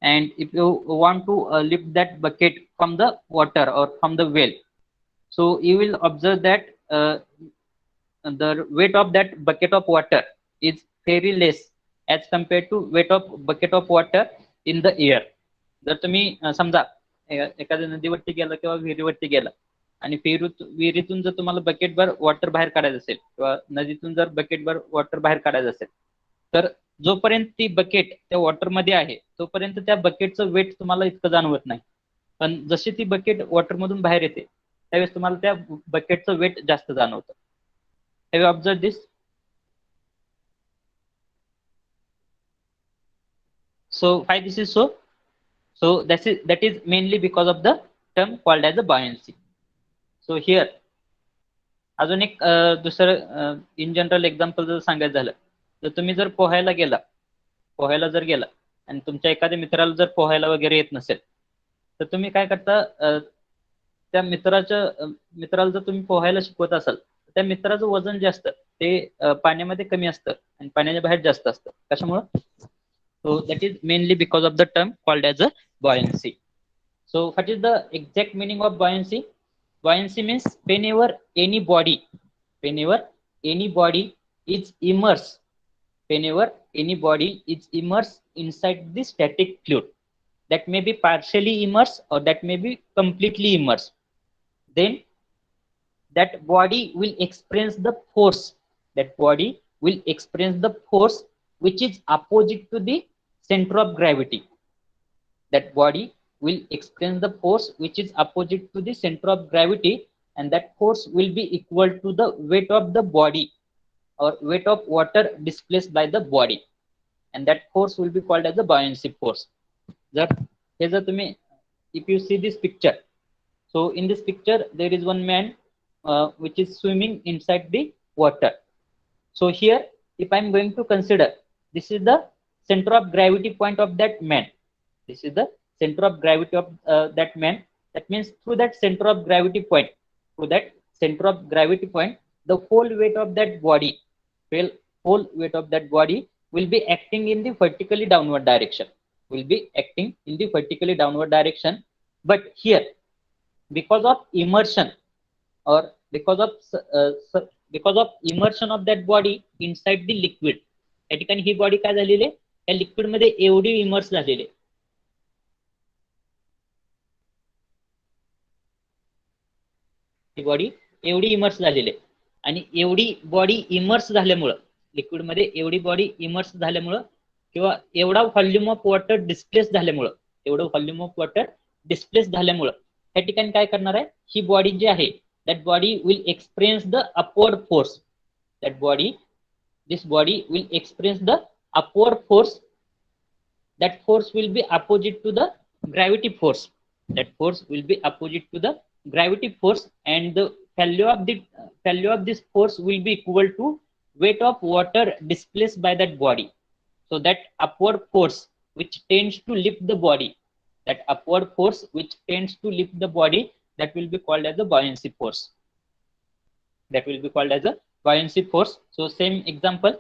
and if you want to lift that bucket from the water or from the well, so you will observe that the weight of that bucket of water is very less as compared to weight of bucket of water in the air. जर तुम्ही समजा एखाद्या नदीवरती गेला किंवा विहिरीवरती गेला आणि विहिरीतून जर तुम्हाला बकेटभर वॉटर बाहेर काढायचं असेल किंवा नदीतून जर बकेटभर वॉटर बाहेर काढायचं असेल, तर जोपर्यंत ती बकेट त्या वॉटरमध्ये आहे तोपर्यंत त्या बकेटचं वेट तुम्हाला इतकं जाणवत नाही. पण जशी ती बकेट वॉटरमधून बाहेर येते त्यावेळेस तुम्हाला त्या बकेटचं वेट जास्त जाणवतं. Have you observed this? So why this is so? So that is mainly because of the term called as a buoyancy. So here अजून एक दुसरं इन जनरल एक्झाम्पल जर सांगायचं झालं तर तुम्ही जर पोहायला जर गेला आणि तुमच्या एखाद्या मित्राला जर पोहायला वगैरे येत नसेल तर तुम्ही काय करता, त्या मित्राला जर तुम्ही पोहायला शिकवत असाल त्या मित्राचं वजन जे असतं ते पाण्यामध्ये कमी असतं आणि पाण्याच्या बाहेर जास्त असतं. कशामुळं? So that is mainly because of the term called as a buoyancy. So what is the exact meaning of buoyancy? Buoyancy means whenever any body is immersed, inside the static fluid, that may be partially immersed or that may be completely immersed, then that body will experience the force. Which is opposite to the center of gravity. That body will experience the force which is opposite to the center of gravity, and that force will be equal to the weight of the body or weight of water displaced by the body, and that force will be called as the buoyancy force. If you see this picture, so in this picture there is one man which is swimming inside the water. So here if I am going to consider, this is the center of gravity point of that man. That means through that center of gravity point, the whole weight of that body will be acting in the vertically downward direction. But here, because of immersion or because of immersion of that body inside the liquid, या ठिकाणी ही body काय झालेली आहे, या liquid मध्ये एवढी immerse झालेली आहे. ही बॉडी एवढी इमर्स झालेली आहे आणि एवढी बॉडी इमर्स झाल्यामुळं, लिक्विड मध्ये एवढी बॉडी इमर्स झाल्यामुळं किंवा एवढा व्हॉल्यूम ऑफ वॉटर डिस्प्लेस झाल्यामुळं या ठिकाणी काय करणार आहे, ही बॉडी जी आहे that body will experience the upward force. This body will experience the upward force. That force will be opposite to the gravity force. And the value of this force will be equal to weight of water displaced by that body. So that upward force which tends to lift the body, that will be called as a buoyancy force. So same example.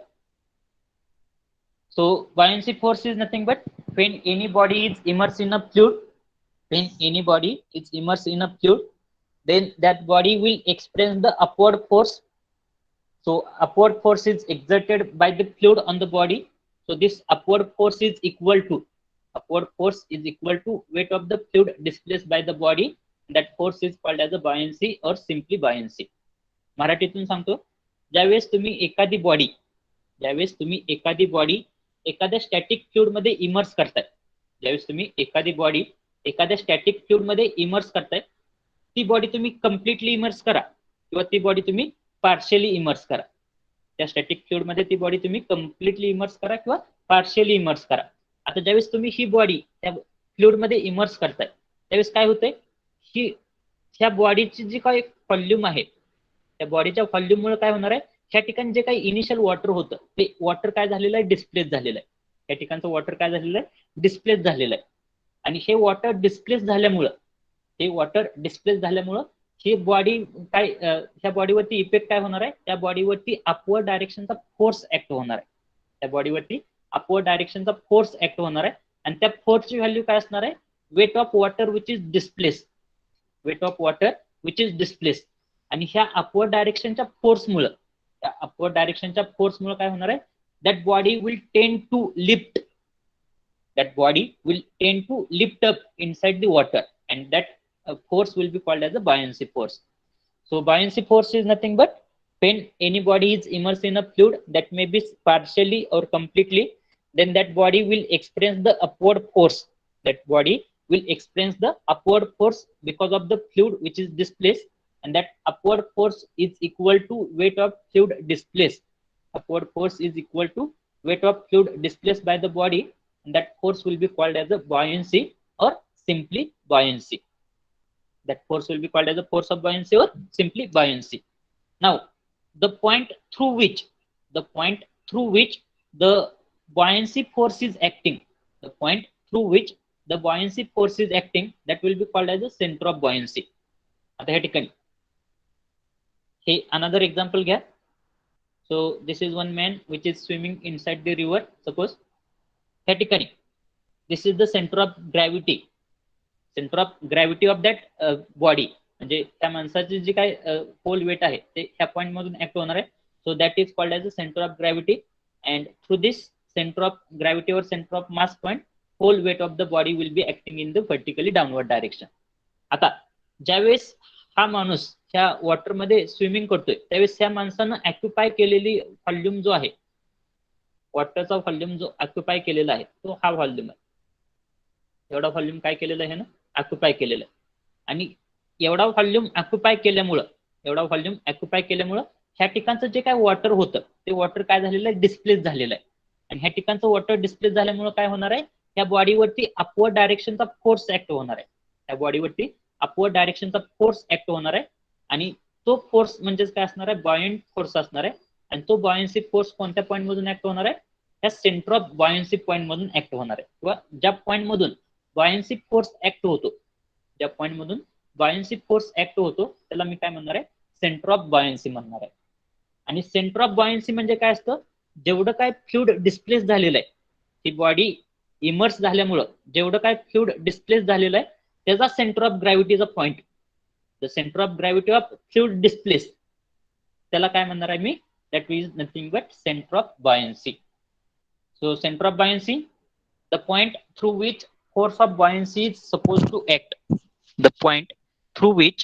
So buoyancy force is nothing but when any body is immersed in a fluid, then that body will experience the upward force. So upward force is exerted by the fluid on the body. So this upward force is equal to weight of the fluid displaced by the body. That force is called as a buoyancy or simply buoyancy. मराठीतून सांगतो, ज्यावेळेस तुम्ही एखादी body एखाद्या static fluid मध्ये immerse करताय, ती body तुम्ही कम्प्लिटली इमर्स करा किंवा ती बॉडी तुम्ही पार्शियली इमर्स करा. त्या स्टॅटिक फ्लुइड मध्ये ती बॉडी तुम्ही कम्प्लिटली इमर्स करा किंवा पार्शियली इमर्स करा. आता ज्यावेळेस तुम्ही ही बॉडी त्या फ्लुइड मध्ये इमर्स करताय त्यावेळेस काय होतंय, ह्या बॉडीची जी काही व्हॉल्यूम आहे त्या बॉडीच्या व्हॉल्यूममुळे काय होणार आहे, ह्या ठिकाणी जे काही इनिशियल वॉटर होतं ते वॉटर काय झालेलं आहे, डिस्प्लेस झालेलं आहे. या ठिकाणचं वॉटर काय झालेलं आहे, डिस्प्लेस झालेलं आहे. आणि हे वॉटर डिस्प्लेस झाल्यामुळं ही बॉडी काय ह्या बॉडीवरती इफेक्ट काय होणार आहे, त्या बॉडीवरती अपवर्ड डायरेक्शनचा फोर्स ऍक्ट होणार आहे. त्या बॉडीवरती अपवर्ड डायरेक्शनचा फोर्स ऍक्ट होणार आहे. आणि त्या फोर्सची व्हॅल्यू काय असणार आहे, weight of water which is displace. Weight of water which is displace. आणि ह्या अपवर्ड डायरेक्शनच्या फोर्समुळे काय होणार आहे, that body will tend to lift. That body will tend to lift up inside the water, and that force will be called as a buoyancy force. So buoyancy force is nothing but when any body is immersed in a fluid that may be partially or completely, then that body will experience the upward force. That body will experience the upward force because of the fluid which is displaced, and that upward force is equal to weight of fluid displaced. Upward force is equal to weight of fluid displaced by the body, and that force will be called as a buoyancy or simply buoyancy. That force will be called as a force of buoyancy or simply buoyancy. Now, the point through which the buoyancy force is acting, that will be called as a center of buoyancy. आता ह्या ठिकाणी हे another example घ्या. So this is one man which is swimming inside the river. Suppose ह्या ठिकाणी this is the centre of gravity of that body. म्हणजे त्या माणसाची जी काय होल वेट आहे ते ह्या पॉईंट मधून ऍक्ट होणार आहे. So that is called as the centre of gravity. And through this centre of gravity or centre of mass point whole weight of the body will be acting in the vertically downward direction. आता ज्यावेळेस हा माणूस ह्या वॉटरमध्ये swimming करतोय त्यावेळेस ह्या माणसानं occupy केलेली व्हॉल्यूम जो आहे, वॉटरचा व्हॉल्यूम जो ऑक्युपाय केलेला आहे तो हा व्हॉल्यूम आहे. एवढा व्हॉल्यूम काय केलेलं आहे ना, ऑक्युपाय केलेलं आहे. आणि एवढा व्हॉल्यूम ऑक्युपाय केल्यामुळं ह्या ठिकाणचं जे काय वॉटर होतं ते वॉटर काय झालेलं आहे, डिस्प्लेस झालेलं आहे. आणि ह्या ठिकाणचं वॉटर डिस्प्लेस झाल्यामुळं काय होणार आहे, ह्या बॉडीवरती अपवर्ड डायरेक्शनचा फोर्स ऍक्ट होणार आहे. आणि तो फोर्स म्हणजेच काय असणार आहे, बॉयंट फोर्स असणार आहे. आणि तो बॉयन्सी फोर्स कोणत्या पॉईंट मधून ऍक्ट होणार आहे, या सेंटर ऑफ बॉयन्सी पॉईंट मधून ऍक्ट होणार आहे. किंवा ज्या पॉईंट मधून बॉयन्सी फोर्स ऍक्ट होतो त्याला मी काय म्हणणार आहे, सेंटर ऑफ बॉयन्सी म्हणणार आहे. आणि सेंटर ऑफ बॉयन्सी म्हणजे काय असतं, जेवढं काय फ्लुइड डिस्प्लेस झालेलं आहे, ती बॉडी इमर्स झाल्यामुळं जेवढं काय फ्लुइड डिस्प्लेस झालेलं आहे त्याचा सेंटर ऑफ ग्रॅव्हिटीचा point, the centre of gravity of fluid displace, त्याला काय म्हणणार आहे मी, that is nothing but center of buoyancy. So center of buoyancy, the point through which force of buoyancy is supposed to act. The point through which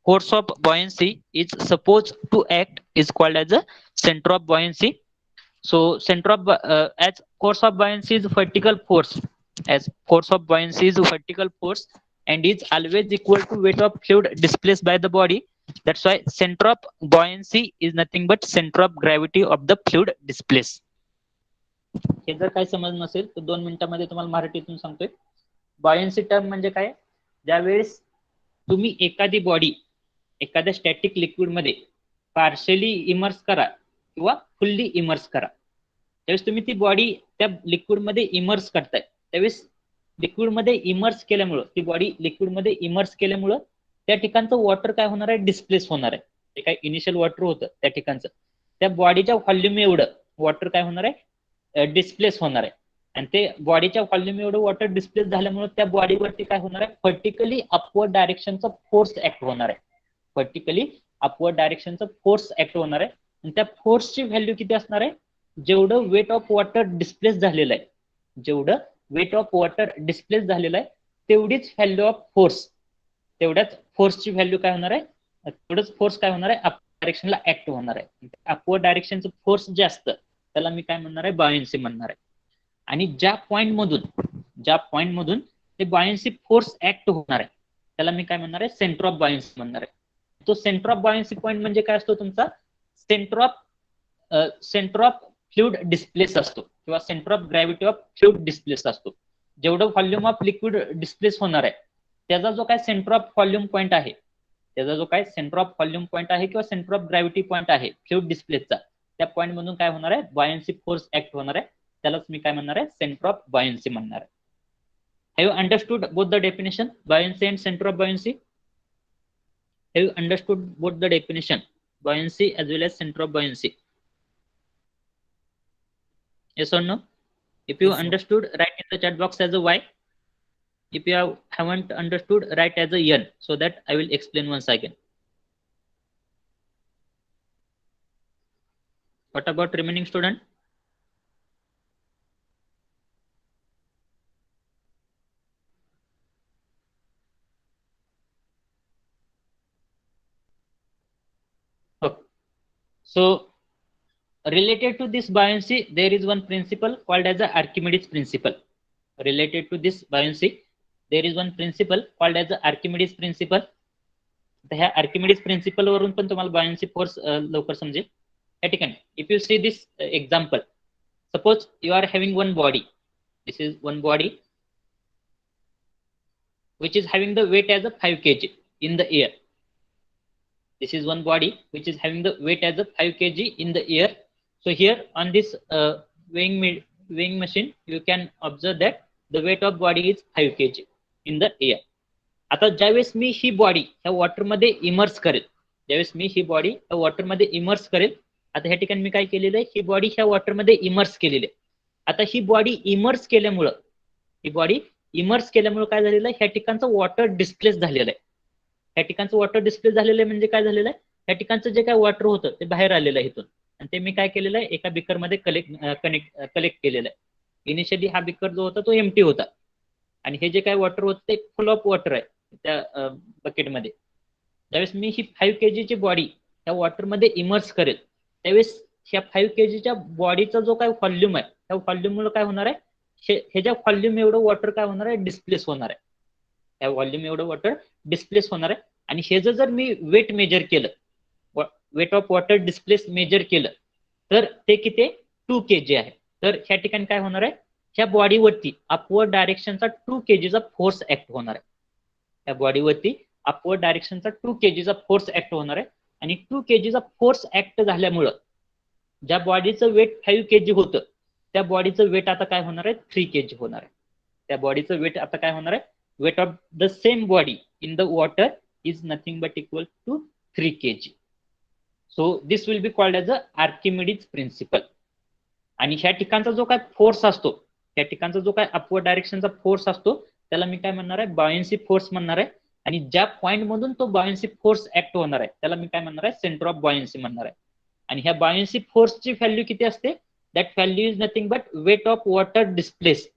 force of buoyancy is supposed to act is called as a center of buoyancy. So center of as force of buoyancy is vertical force, and is always equal to weight of fluid displaced by the body. That's why center of buoyancy is nothing but center of gravity of the fluid displaced. हे जर काय समज नसेल तर 2 मिनिटांमध्ये तुम्हाला मराठीतून सांगतोय. Buoyancy term म्हणजे काय, ज्यावेळेस तुम्ही एखादी बॉडी एखाद्या स्टॅटिक लिक्विड मध्ये पार्शियली इमर्स करा किंवा फुल्ली इमर्स करा, त्यावेळेस तुम्ही ती बॉडी त्या लिक्विड मध्ये इमर्स करताय, त्यावेळेस लिक्विड मध्ये इमर्स केल्यामुळं त्या ठिकाणचं वॉटर काय होणार आहे, डिस्प्लेस होणार आहे. जे काय इनिशियल वॉटर होतं त्या ठिकाणचं त्या बॉडीच्या व्हॉल्यूम एवढं वॉटर काय होणार आहे, डिस्प्लेस होणार आहे. आणि ते बॉडीच्या व्हॉल्यूम एवढं वॉटर डिस्प्लेस झाल्यामुळे त्या बॉडीवरती काय होणार आहे, व्हर्टिकली अपवर्ड डायरेक्शनचा फोर्स ऍक्ट होणार आहे. आणि त्या फोर्सची व्हॅल्यू किती असणार आहे, जेवढं वेट ऑफ वॉटर डिस्प्लेस झालेलं आहे, तेवढीच व्हॅल्यू ऑफ फोर्स, तेवढ्याच फोर्सची व्हॅल्यू काय होणार आहे, तेवढंच फोर्स काय होणार आहे, अपवर्ड डायरेक्शनला ऍक्ट होणार आहे. अपवर्ड डायरेक्शनचं फोर्स जे असतं त्याला मी काय म्हणणार आहे, बॉयन्सी म्हणणार आहे. आणि ज्या पॉईंट मधून ते बॉयन्सी फोर्स ऍक्ट होणार आहे त्याला मी काय म्हणणार आहे, सेंटर ऑफ बॉयन्सी म्हणणार आहे. तो सेंटर ऑफ बॉयन्सी पॉईंट म्हणजे काय असतो, तुमचा सेंटर ऑफ फ्लुइड डिस्प्लेस असतो किंवा centre of gravity of fluid displace असतो. जेवढं व्हॉल्यूम ऑफ लिक्विड डिस्प्लेस होणार आहे त्याचा जो काय सेंटर ऑफ व्हॉल्यूम पॉईंट आहे त्याचा जो काय सेंटर ऑफ व्हॉल्यूम पॉईंट आहे किंवा सेंटर ऑफ ग्रॅव्हिटी पॉईंट आहे फ्लुइड डिस्प्लेसचा, त्या पॉईंट मधून काय होणार आहे, बॉयन्सी फोर्स ऍक्ट होणार आहे. त्यालाच मी काय म्हणणार आहे, सेंटर ऑफ बॉयन्सी म्हणणार आहे. Have you understood both the definition buoyancy and centre of buoyancy? Have you understood both the definition buoyancy as well as center of buoyancy? Yes or no? If you Yes, sir. understood, write in the chat box as a Y. If you haven't understood, write as a N, so that I will explain once again. What about remaining student? Okay. So related to this buoyancy, there is one principle called as the Archimedes principle. Related to this buoyancy, there is one principle called as the Archimedes principle. तर ह्या Archimedes principal वरून पण तुम्हाला buoyancy force लवकर समजेल. या ठिकाणी if you see this example, suppose you are having one body, this is one body which is having the weight as a 5 kg in the air. This is one body which is having the weight as a 5 kg in the air. So here on this weighing machine, you can observe that the weight of body is 5 kg in the air. आता ज्यावेळेस मी ही body ह्या वॉटरमध्ये immerse करेल, ज्यावेळेस मी ही body ह्या वॉटरमध्ये immerse करेल, आता ह्या ठिकाणी मी काय केलेलं आहे, ही बॉडी ह्या वॉटरमध्ये इमर्स केलेली आहे. आता ही बॉडी इमर्स केल्यामुळं काय झालेलं आहे, ह्या ठिकाणचं वॉटर डिस्प्लेस झालेलं आहे. ह्या ठिकाणचं वॉटर डिस्प्लेस झालेलं आहे म्हणजे काय झालेलं आहे, ह्या ठिकाणचं जे काय वॉटर होतं ते बाहेर आलेलं आहे इथून, आणि ते मी काय केलेलं आहे, एका बिकरमध्ये कलेक्ट केलेलं आहे. इनिशियली हा बिकर जो होता तो एम्प्टी होता, आणि हे जे काय वॉटर होतं ते फुल ऑफ वॉटर आहे त्या बकेटमध्ये. ज्यावेळेस मी ही 5 kg बॉडी त्या वॉटरमध्ये इमर्स करेल, त्यावेळेस ह्या 5 kg बॉडीचा जो काय व्हॉल्यूम आहे, त्या व्हॉल्यूममुळे काय होणार आहे, हे ज्या व्हॉल्यूम एवढं वॉटर काय होणार आहे, डिस्प्लेस होणार आहे. त्या व्हॉल्यूम एवढं वॉटर डिस्प्लेस होणार आहे. आणि हे जर मी वेट मेजर केलं, weight of water displace measure केलं, तर ते किती 2 kg आहे. तर ह्या ठिकाणी काय होणार आहे, ह्या बॉडीवरती अपवर्ड डायरेक्शनचा 2 kg फोर्स ऍक्ट होणार आहे. या बॉडीवरती अपवर्ड डायरेक्शनचा 2 kg फोर्स ऍक्ट होणार आहे. आणि 2 kg फोर्स ऍक्ट झाल्यामुळं ज्या बॉडीचं वेट 5 kg होतं, त्या बॉडीचं वेट आता काय होणार आहे, 3 kg होणार आहे. त्या बॉडीचं वेट आता काय होणार आहे, weight of the same body in the water is nothing but equal to 3 kg. So this will be called as a Archimedes principle. आणि ह्या ठिकाणचा जो काय फोर्स असतो, त्या ठिकाणचा जो काय अपवर्ड डायरेक्शनचा फोर्स असतो, त्याला मी काय म्हणणार आहे, बॉयन्सी फोर्स म्हणणार आहे. आणि ज्या पॉईंट मधून तो बॉयन्सी फोर्स ऍक्ट होणार आहे, त्याला मी काय म्हणणार आहे, सेंटर ऑफ बॉयन्सी म्हणणार आहे. आणि ह्या बॉयन्सी फोर्सची व्हॅल्यू किती असते, that value is nothing but wait of water displace,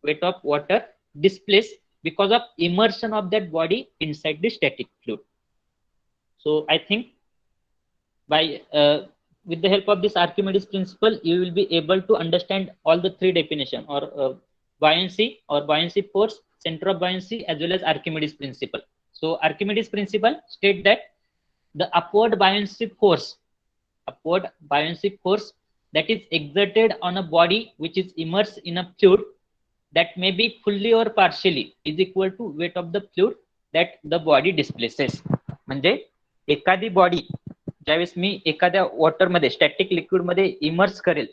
weight of water displace because of immersion of that body inside the static fluid. So I think by with the help of this Archimedes principle, you will be able to understand all the three definition, or buoyancy or buoyancy force, center of buoyancy, as well as Archimedes principle. So Archimedes principle state that the upward buoyancy force that is exerted on a body which is immersed in a fluid, that may be fully or partially is equal to weight of the fluid that the body displaces. म्हणजे एखादी body ज्यावेळेस मी एखाद्या वॉटरमध्ये static liquid मध्ये immerse करेल,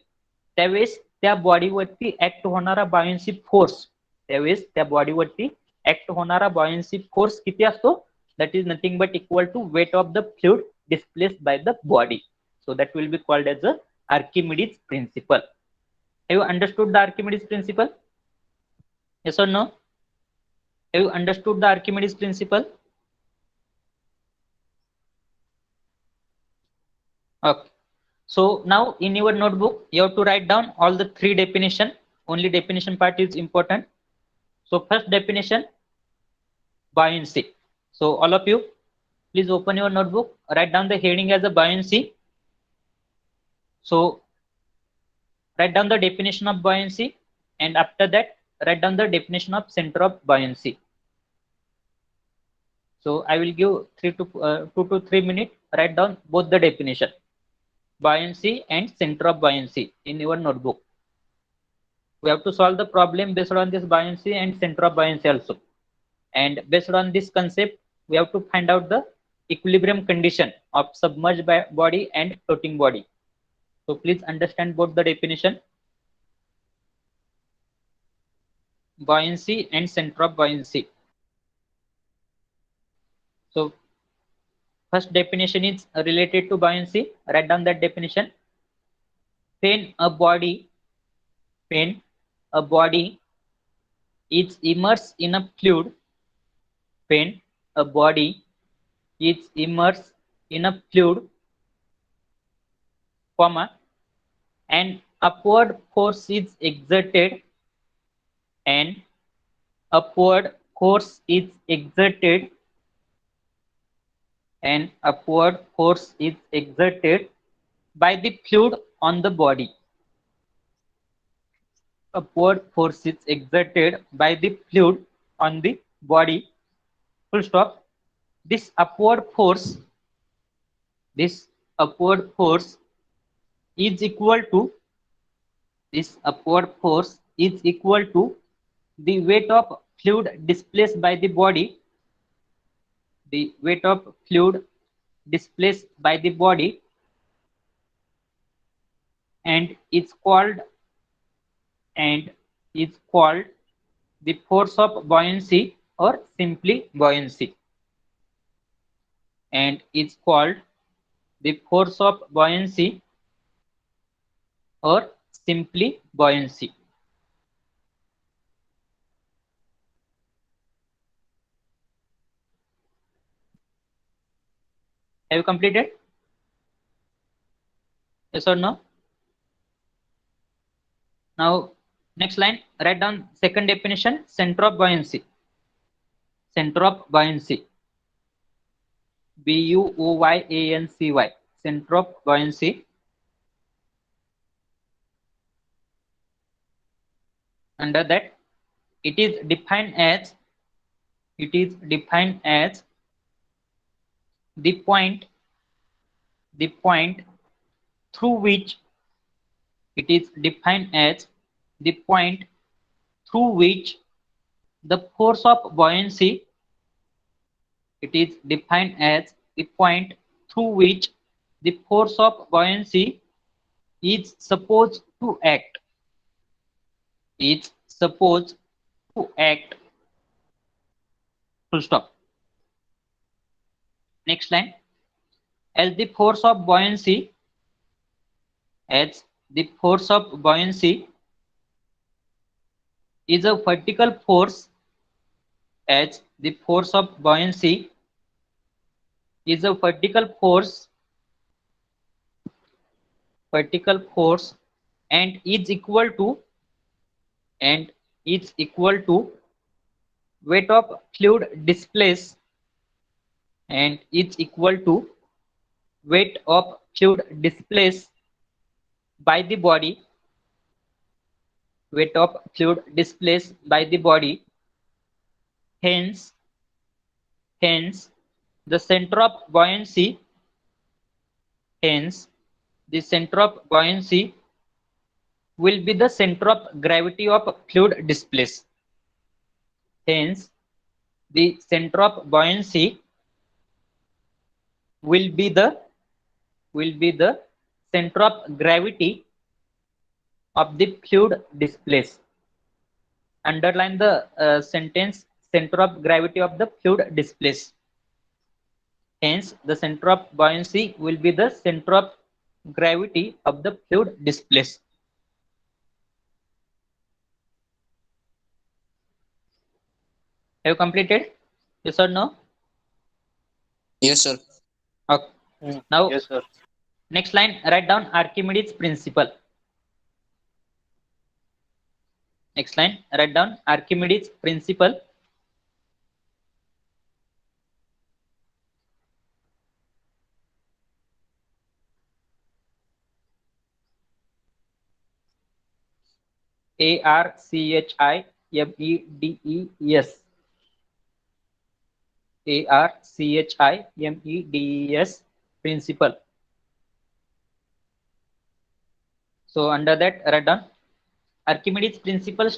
त्यावेळेस त्या बॉडीवरती ऍक्ट होणारा बॉयन्सी फोर्स, त्यावेळेस त्या बॉडीवरती ऍक्ट होणारा बॉयन्सी फोर्स किती असतो, that is nothing but equal to weight of the fluid displaced by the body. So that will be called as a Archimedes principle. Have you understood the Archimedes principle? Yes or no? Have you understood the Archimedes principle? Okay. So now in your notebook, you have to write down all the three definition. Only definition part is important. So first definition, buoyancy. So all of you, please open your notebook, write down the heading as a buoyancy. So write down the definition of buoyancy, and after that write down the definition of center of buoyancy. So I will give 2 to 3 minutes. Write down both the definition, buoyancy and center of buoyancy, in your notebook. We have to solve the problem based on this buoyancy and center of buoyancy also. And based on this concept, we have to find out the equilibrium condition of submerged body and floating body. So please understand both the definition. Buoyancy and center of buoyancy. So first definition is related to buoyancy. Write down that definition. When a body is immersed in a fluid, when a body is immersed in a fluid, comma, an upward force is exerted, an upward force is exerted, an upward force is exerted by the fluid on the body. Upward force is exerted by the fluid on the body. Full stop. This upward force is equal to the weight of fluid displaced by the body. The weight of fluid displaced by the body, and it's called the force of buoyancy, or simply buoyancy. And it's called the force of buoyancy, or simply buoyancy. Have you completed? Yes or no? Now, next line, write down second definition, center of buoyancy. Center of buoyancy. B-U-O-Y-A-N-C-Y. Center of buoyancy. Under that, it is defined as the point through which the force of buoyancy is supposed to act. Full stop. Next line. As the force of buoyancy is a vertical force, and is equal to weight of fluid displaced, by the body, hence the center of buoyancy will be the center of gravity of fluid displaced. Hence, the center of buoyancy will be the center of gravity of the fluid displaced. Underline the sentence, center of gravity of the fluid displaced. Hence, the center of buoyancy will be the center of gravity of the fluid displaced. Have you completed? Yes or no? Yes, sir. Okay. Now, Yes, sir. next line, write down Archimedes principle. Next line, write down Archimedes principle. Archimedes. Archimedes principle. So under that, write down Archimedes principle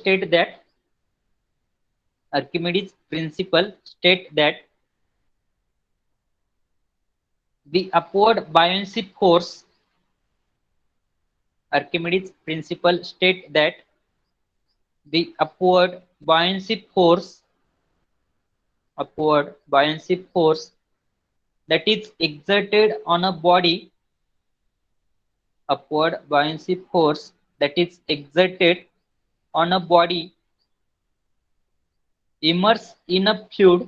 state that the upward buoyancy force, Archimedes' principle state that the upward buoyancy force that is exerted on a body, upward buoyancy force that is exerted on a body immersed in a fluid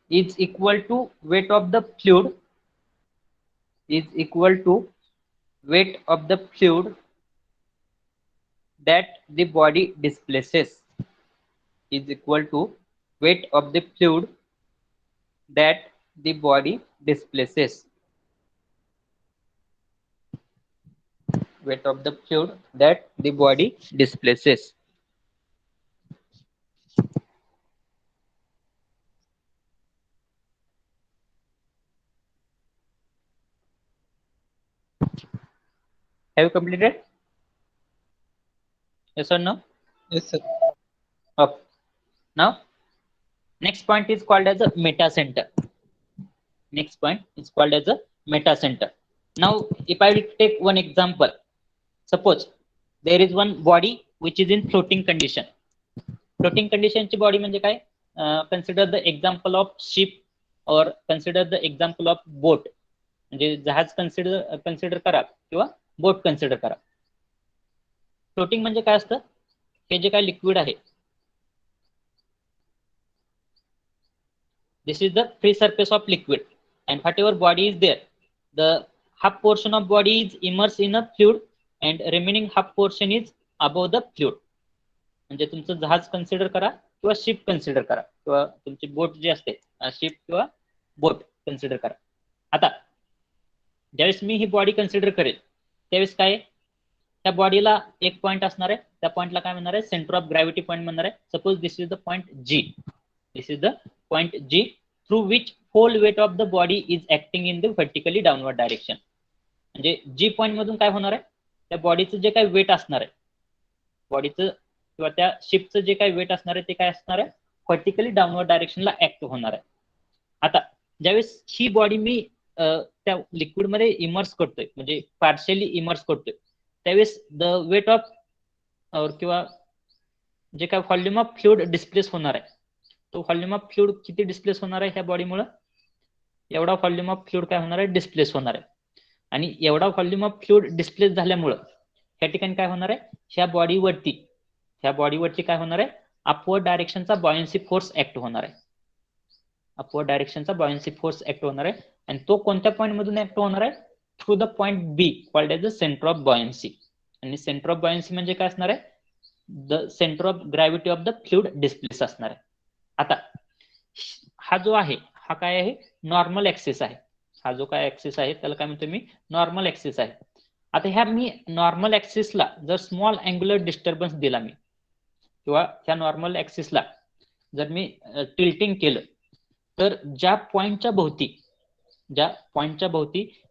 is equal to weight of the fluid that the body displaces, is equal to weight of the fluid that the body displaces, weight of the fluid that the body displaces. Have you completed? Yes or no? Yes, sir. Okay. Now, next point is called as a meta center. Next point is called as a meta center. Now, if I will take one example, suppose there is one body which is in floating condition. Floating condition ची body म्हणजे काय? Consider the example of ship or consider the example of boat. म्हणजे जहाज consider करा किंवा boat consider करा. Floating म्हणजे काय असतं? हे जे काय लिक्विड आहे, this is the free surface of liquid, and whatever body is there, the half portion of body is immersed in a fluid and remaining half portion is above the fluid. म्हणजे तुमचं जहाज consider करा किंवा ship consider करा किंवा तुमची boat जी असते ship किंवा बोट कन्सिडर करा. आता ज्यावेळेस मी ही बॉडी कन्सिडर करेल त्यावेळेस काय, त्या बॉडीला एक पॉइंट असणार आहे, त्या पॉइंटला काय म्हणणार आहे, सेंटर ऑफ ग्रॅव्हिटी पॉइंट म्हणणार आहे. Suppose this is the point G, this is the point G through which whole weight of the body is acting in the vertically downward direction. म्हणजे जी पॉइंट मधून काय होणार आहे, त्या बॉडीचं जे काही wait असणार आहे, बॉडीचं किंवा त्या शिपचं जे काही वेट असणार आहे ते काय असणार आहे, व्हर्टिकली डाउनवर्ड डायरेक्शनला ऍक्ट होणार आहे. आता ज्यावेळेस ही बॉडी मी त्या लिक्विड मध्ये इमर्स करतोय, म्हणजे पार्शियली इमर्स करतोय, त्यावेळेस द वेट ऑफ किंवा जे काय व्हॉल्यूम ऑफ फ्लुइड डिस्प्लेस होणार आहे, तो व्हॉल्यूम ऑफ फ्लुइड किती डिस्प्लेस होणार आहे ह्या बॉडीमुळे, एवढा व्हॉल्यूम ऑफ फ्लुइड काय होणार आहे, डिस्प्लेस होणार आहे. आणि एवढा व्हॉल्यूम ऑफ फ्लुइड डिस्प्लेस झाल्यामुळं या ठिकाणी काय होणार आहे, ह्या बॉडीवरती काय होणार आहे, अपवर्ड डायरेक्शनचा बॉयन्सी फोर्स ऍक्ट होणार आहे. अपवर्ड डायरेक्शनचा बॉयन्सी फोर्स ऍक्ट होणार आहे. आणि तो कोणत्या पॉईंट मधून ऍक्ट होणार आहे, through the point B called as the centre of buoyancy. आणि सेंटर ऑफ बॉयन्सी म्हणजे काय असणार आहे, the centre of gravity of the fluid displace असणार आहे. आता हा जो आहे हा काय आहे, नॉर्मल ऍक्सिस आहे. हा जो काय ऍक्सिस आहे त्याला काय म्हणतो मी, नॉर्मल ऍक्सिस आहे. आता ह्या मी नॉर्मल ऍक्सिसला जर स्मॉल अँग्युलर डिस्टर्बन्स दिला मी, किंवा ह्या नॉर्मल ऍक्सिसला जर मी टिल्टिंग केलं, तर ज्या पॉइंटच्या भोवती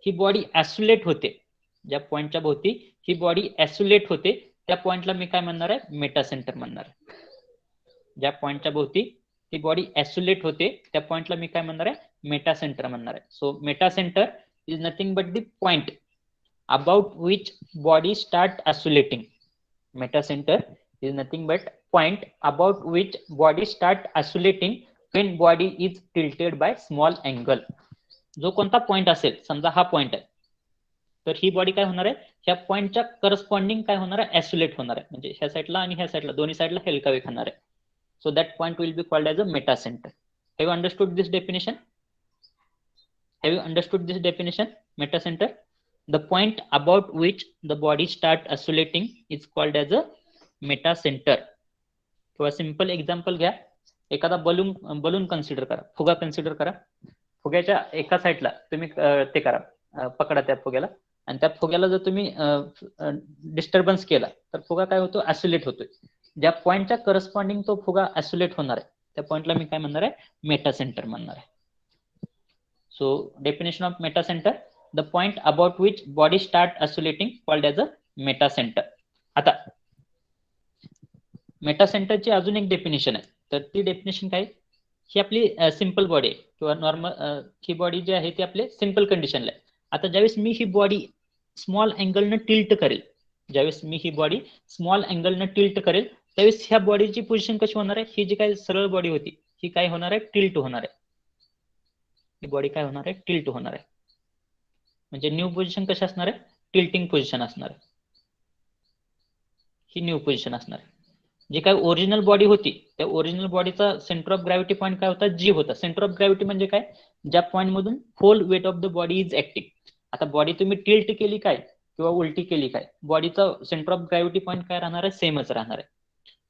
ही बॉडी ऍसोलेट होते, त्या पॉइंटला मी काय म्हणणार आहे, मेटा सेंटर म्हणणार आहे. ज्या पॉइंटच्या भोवती ती बॉडी ऍसोलेट होते त्या पॉइंटला मी काय म्हणणार आहे, मेटा सेंटर म्हणणार आहे. So metacentre is nothing but the point about which body start oscillating. Meta center is nothing but point about which body start oscillating when body is tilted by small angle. जो कोणता point असेल, समजा हा point आहे, तर ही body काय होणार आहे, ह्या पॉइंटच्या करस्पॉन्डिंग काय होणार आहे, ऍसोलेट होणार आहे. म्हणजे ह्या साईडला आणि ह्या साईडला दोन्ही साईडला हेलकावे खाणार आहे. So that point will be called as a metacentre. Have you understood this definition? Metacentre, the point about which the body start oscillating is called as a meta center. किंवा simple example घ्या, एखादा balloon consider करा, फुगा consider करा. फुग्याच्या एका साईडला तुम्ही ते करा, पकडा त्या फुग्याला, आणि त्या फुग्याला जर तुम्ही डिस्टर्बन्स केला तर फुगा काय होतो, ऍसोलेट होतोय. ज्या पॉइंटच्या करस्पॉन्डिंग तो फुगा ऍसोलेट होणार आहे त्या पॉइंटला मी काय म्हणणार आहे, मेटा सेंटर म्हणणार आहे. So definition of metacentre, the point about which body start oscillating called as a meta center. आता मेटा सेंटरची अजून एक डेफिनेशन आहे. तर ती डेफिनेशन काय, ही आपली सिंपल बॉडी आहे किंवा नॉर्मल ही बॉडी जी आहे ती आपले सिंपल कंडिशनला आहे. आता ज्यावेळेस मी ही बॉडी स्मॉल अँगलनं टिल्ट करेल, ज्यावेळेस मी ही बॉडी स्मॉल अँगलनं टिल्ट करेल, त्यावेळेस ह्या बॉडीची पोझिशन कशी होणार आहे, ही जी काही सरळ बॉडी होती ही काय होणार आहे, टिल्ट होणार आहे. ही बॉडी काय होणार आहे, टिल्ट होणार आहे. म्हणजे न्यू पोझिशन कशी असणार आहे, टिल्टिंग पोझिशन असणार आहे. ही न्यू पोझिशन असणार आहे. जी काय ओरिजिनल बॉडी होती त्या ओरिजिनल बॉडीचा सेंटर ऑफ ग्रॅव्हिटी पॉईंट काय होता, जी होता. सेंटर ऑफ ग्रॅव्हिटी म्हणजे काय, ज्या पॉईंट मधून whole weight of the body is acting. आता बॉडी तुम्ही टिल्ट केली काय किंवा उलटी केली काय, बॉडीचा सेंटर ऑफ ग्रॅव्हिटी पॉईंट काय राहणार आहे, सेमच राहणार आहे.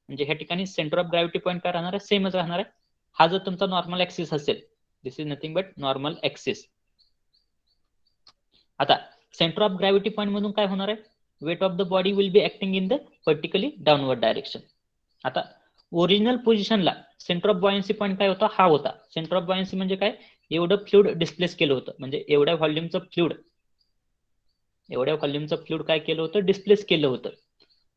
म्हणजे ह्या ठिकाणी सेंटर ऑफ ग्रॅव्हिटी पॉईंट काय राहणार आहे, सेमच राहणार आहे. हा जर तुमचा नॉर्मल ऍक्सिस असेल, this is nothing but normal axis. आता सेंटर ऑफ ग्रॅव्हिटी पॉईंट मधून काय होणार आहे, weight of the body will be acting in the particularly downward direction. आता ओरिजिनल पोझिशनला सेंटर ऑफ बॉयन्सी पॉईंट काय होता, हा होता. सेंटर ऑफ बॉयन्सी म्हणजे काय, एवढं फ्लुइड डिस्प्लेस केलं होतं, म्हणजे एवढ्या व्हॉल्यूमचं फ्लुइड काय केलं होतं, डिस्प्लेस केलं होतं.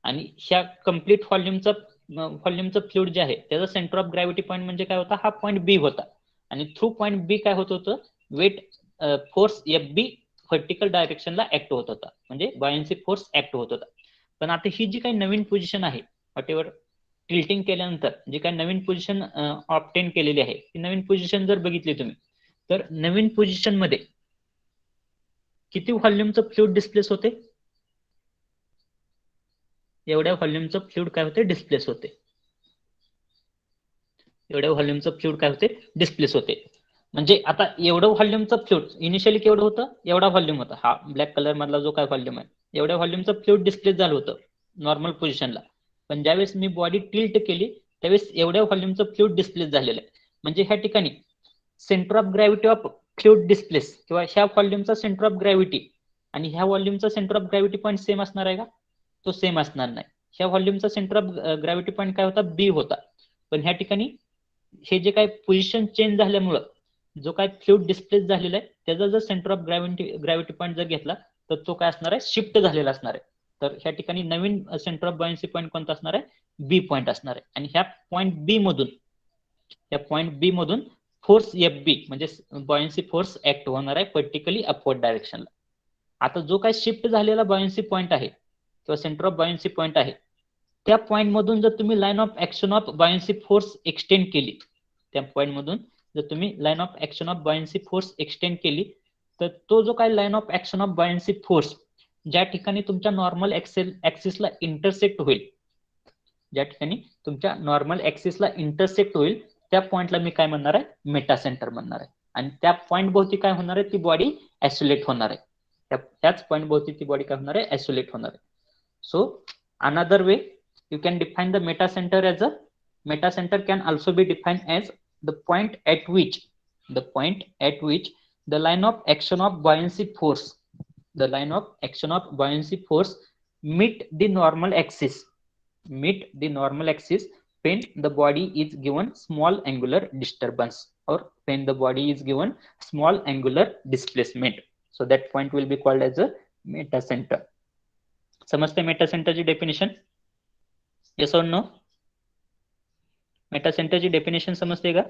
आणि ह्या कम्प्लीट व्हॉल्यूमचं फ्लुइड जे आहे त्याचा सेंटर ऑफ ग्रॅव्हिटी पॉईंट म्हणजे काय होता, हा पॉईंट बी होता. आणि थ्रू पॉईंट बी काय होत होतं, weight force F B vertical डायरेक्शनला ऍक्ट होत होता, म्हणजे बॉयन्सी फोर्स ऍक्ट होत होता. पण आता ही जी काही नवीन पोझिशन आहे, व्हॉटेवर टिल्टिंग केल्यानंतर जी काही नवीन पोझिशन ऑब्टेन केलेली आहे, ती नवीन पोझिशन जर बघितली तुम्ही, तर नवीन पोझिशन मध्ये किती व्हॉल्यूमचं फ्लुइड डिस्प्लेस होते, एवढ्या व्हॉल्यूमचं फ्लुइड काय होते, डिस्प्लेस होते. एवढ्या व्हॉल्यूमचं फ्लुइड काय होते, डिस्प्लेस होते. म्हणजे आता एवढं व्हॉल्यूमचं फ्लुइड इनिशियली केवढं होतं, एवढा व्हॉल्यूम होता. हा ब्लॅक कलर मधला जो काय व्हॉल्यूम आहे, एवढ्या व्हॉल्यूमचं फ्लुइड डिस्प्लेस झालं होतं नॉर्मल पोझिशनला. पण ज्यावेळेस मी बॉडी टिल्ट केली त्यावेळेस एवढ्या व्हॉल्यूमचं फ्लुइड डिस्प्लेस झालेलं आहे. म्हणजे ह्या ठिकाणी centre of gravity of fluid displace किंवा ह्या व्हॉल्यूमचा सेंटर ऑफ ग्रॅव्हिटी आणि ह्या व्हॉल्यूमचा centre of gravity point same असणार आहे का, तो सेम असणार नाही. ह्या व्हॉल्यूमचा सेंटर ऑफ ग्रॅव्हिटी पॉईंट काय होता, बी होता. पण ह्या ठिकाणी हे जे काय पोझिशन चेंज झाल्यामुळं जो काय फ्लुइड डिस्प्लेस झालेला आहे त्याचा जर सेंटर ऑफ ग्रॅव्हिटी पॉईंट जर घेतला तर तो काय असणार आहे, शिफ्ट झालेला असणार आहे. तर ह्या ठिकाणी नवीन सेंटर ऑफ बॉयन्सी पॉईंट कोणता असणार आहे, बी पॉईंट असणार आहे. आणि ह्या पॉईंट बी मधून फोर्स एफ बी म्हणजे बॉयन्सी फोर्स ऍक्ट होणार आहे पर्टिक्युलरली अपवर्ड डायरेक्शनला. आता जो काय शिफ्ट झालेला बॉयन्सी पॉईंट आहे किंवा सेंटर ऑफ बॉयन्सी पॉईंट आहे, त्या पॉईंट मधून जर तुम्ही line of action of buoyancy force extend केली, त्या पॉईंट मधून जर तुम्ही line of action of buoyancy force extend केली, तर तो जो काय line of action of buoyancy force ज्या ठिकाणी तुमच्या नॉर्मल ऍक्सिसला इंटरसेक्ट होईल, ज्या ठिकाणी तुमच्या नॉर्मल ऍक्सिसला इंटरसेक्ट होईल त्या पॉइंटला मी काय म्हणणार आहे, मेटा सेंटर म्हणणार आहे. आणि त्या पॉइंट भोवती काय होणार आहे, ती बॉडी आयसोलेट होणार आहे. त्याच पॉइंट भोवती ती बॉडी काय होणार आहे, आयसोलेट होणार आहे. So another way you can define the meta center as a meta center can also be defined as the point at which the line of action of buoyancy force meet the normal axis when the body is given small angular disturbance or when the body is given small angular displacement. So that point will be called as a meta center. समजते Meta सेंटरची definition, yes और no? Meta सेंटरची definition समजते का,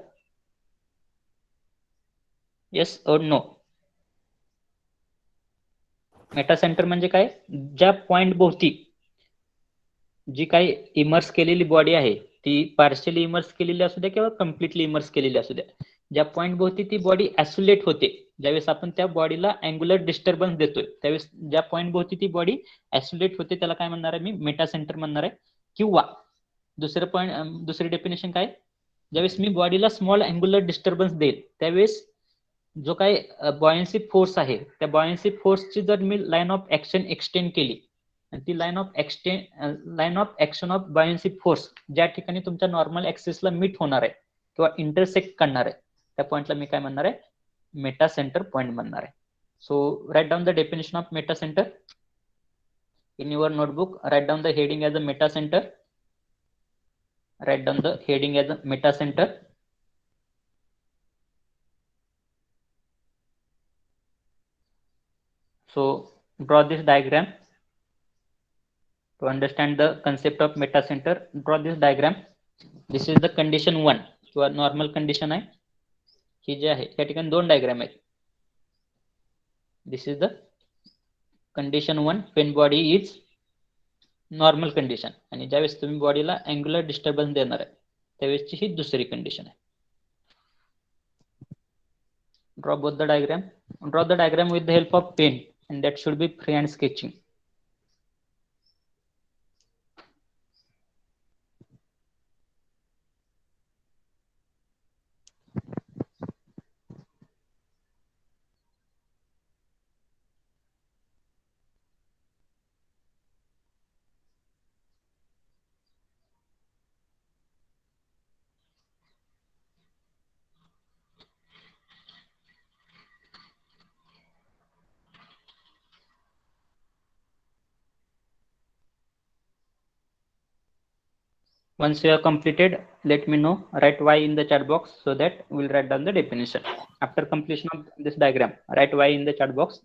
yes और no? Meta centre म्हणजे काय, ज्या पॉइंट भोवती जी काही इमर्स केलेली बॉडी आहे ती पार्शियली इमर्स केलेली असू द्या किंवा कम्प्लिटली इमर्स केलेली असू द्या, ज्या पॉइंट भोवती ती बॉडी ऍसोलेट होते, ज्यावेळेस आपण त्या बॉडीला अँग्युलर डिस्टर्बन्स देतोय त्यावेळेस ज्या पॉइंट भोवती ती बॉडी ऍसोलेट होते त्याला काय म्हणणार आहे मी, मेटा सेंटर म्हणणार आहे. किंवा दुसरी डेफिनेशन काय, ज्यावेळेस मी बॉडीला स्मॉल अँग्युलर डिस्टर्बन्स देईल त्यावेळेस जो काही बॉयन्सी फोर्स आहे त्या बॉयन्सी फोर्सची जर मी लाईन ऑफ ऍक्शन एक्सटेंड केली आणि ती line of action of buoyancy force ज्या ठिकाणी तुमच्या नॉर्मल ऍक्सिसला मीट होणार आहे किंवा इंटरसेक्ट करणार आहे त्या पॉइंटला मी काय म्हणणार आहे, मेटा सेंटर पॉइंट म्हणणार आहे. So write down the definition of metacentre in your notebook. Write down the heading as a meta center. Write down the heading as a meta center. So draw this diagram. To understand the concept of meta center, draw this diagram. This is the condition 1 किंवा normal condition आहे. ही जी आहे या ठिकाणी दोन diagram आहेत. This is the condition 1 when body is normal condition, आणि ज्यावेळेस तुम्ही बॉडीला अँग्युलर डिस्टर्बन्स देणार आहे त्यावेळेसची ही दुसरी कंडिशन आहे. Draw both the diagram. Draw the diagram with the help of pen, and that should be freehand sketching. Once you have completed, let me know. Write Y in the chat box so that we'll write down the definition. After completion of this diagram, write Y in the chat box.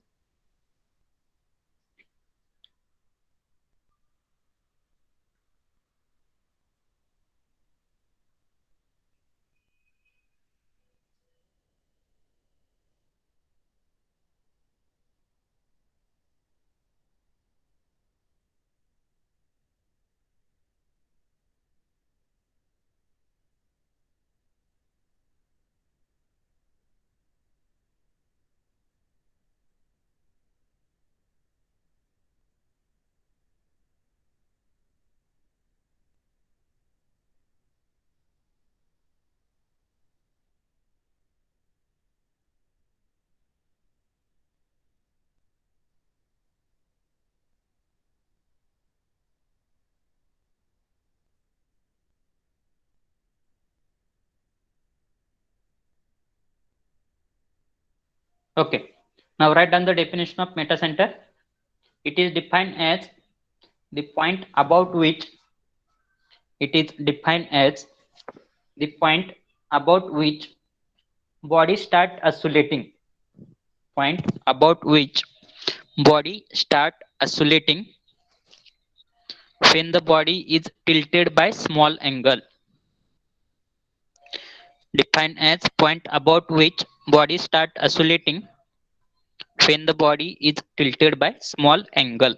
Okay. Now write down the definition of meta center. It is defined as the point about which body start oscillating. Point about which body start oscillating when the body is tilted by small angle. Defined as point about which body start oscillating when the body is tilted by small angle.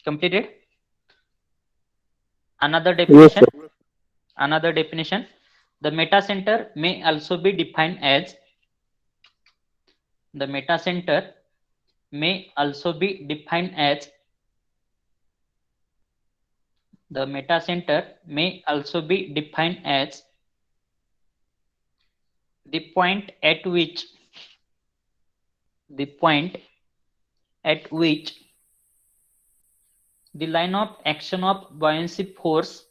Completed? Another definition. The meta center may also be defined as the point at which the line of action of buoyancy force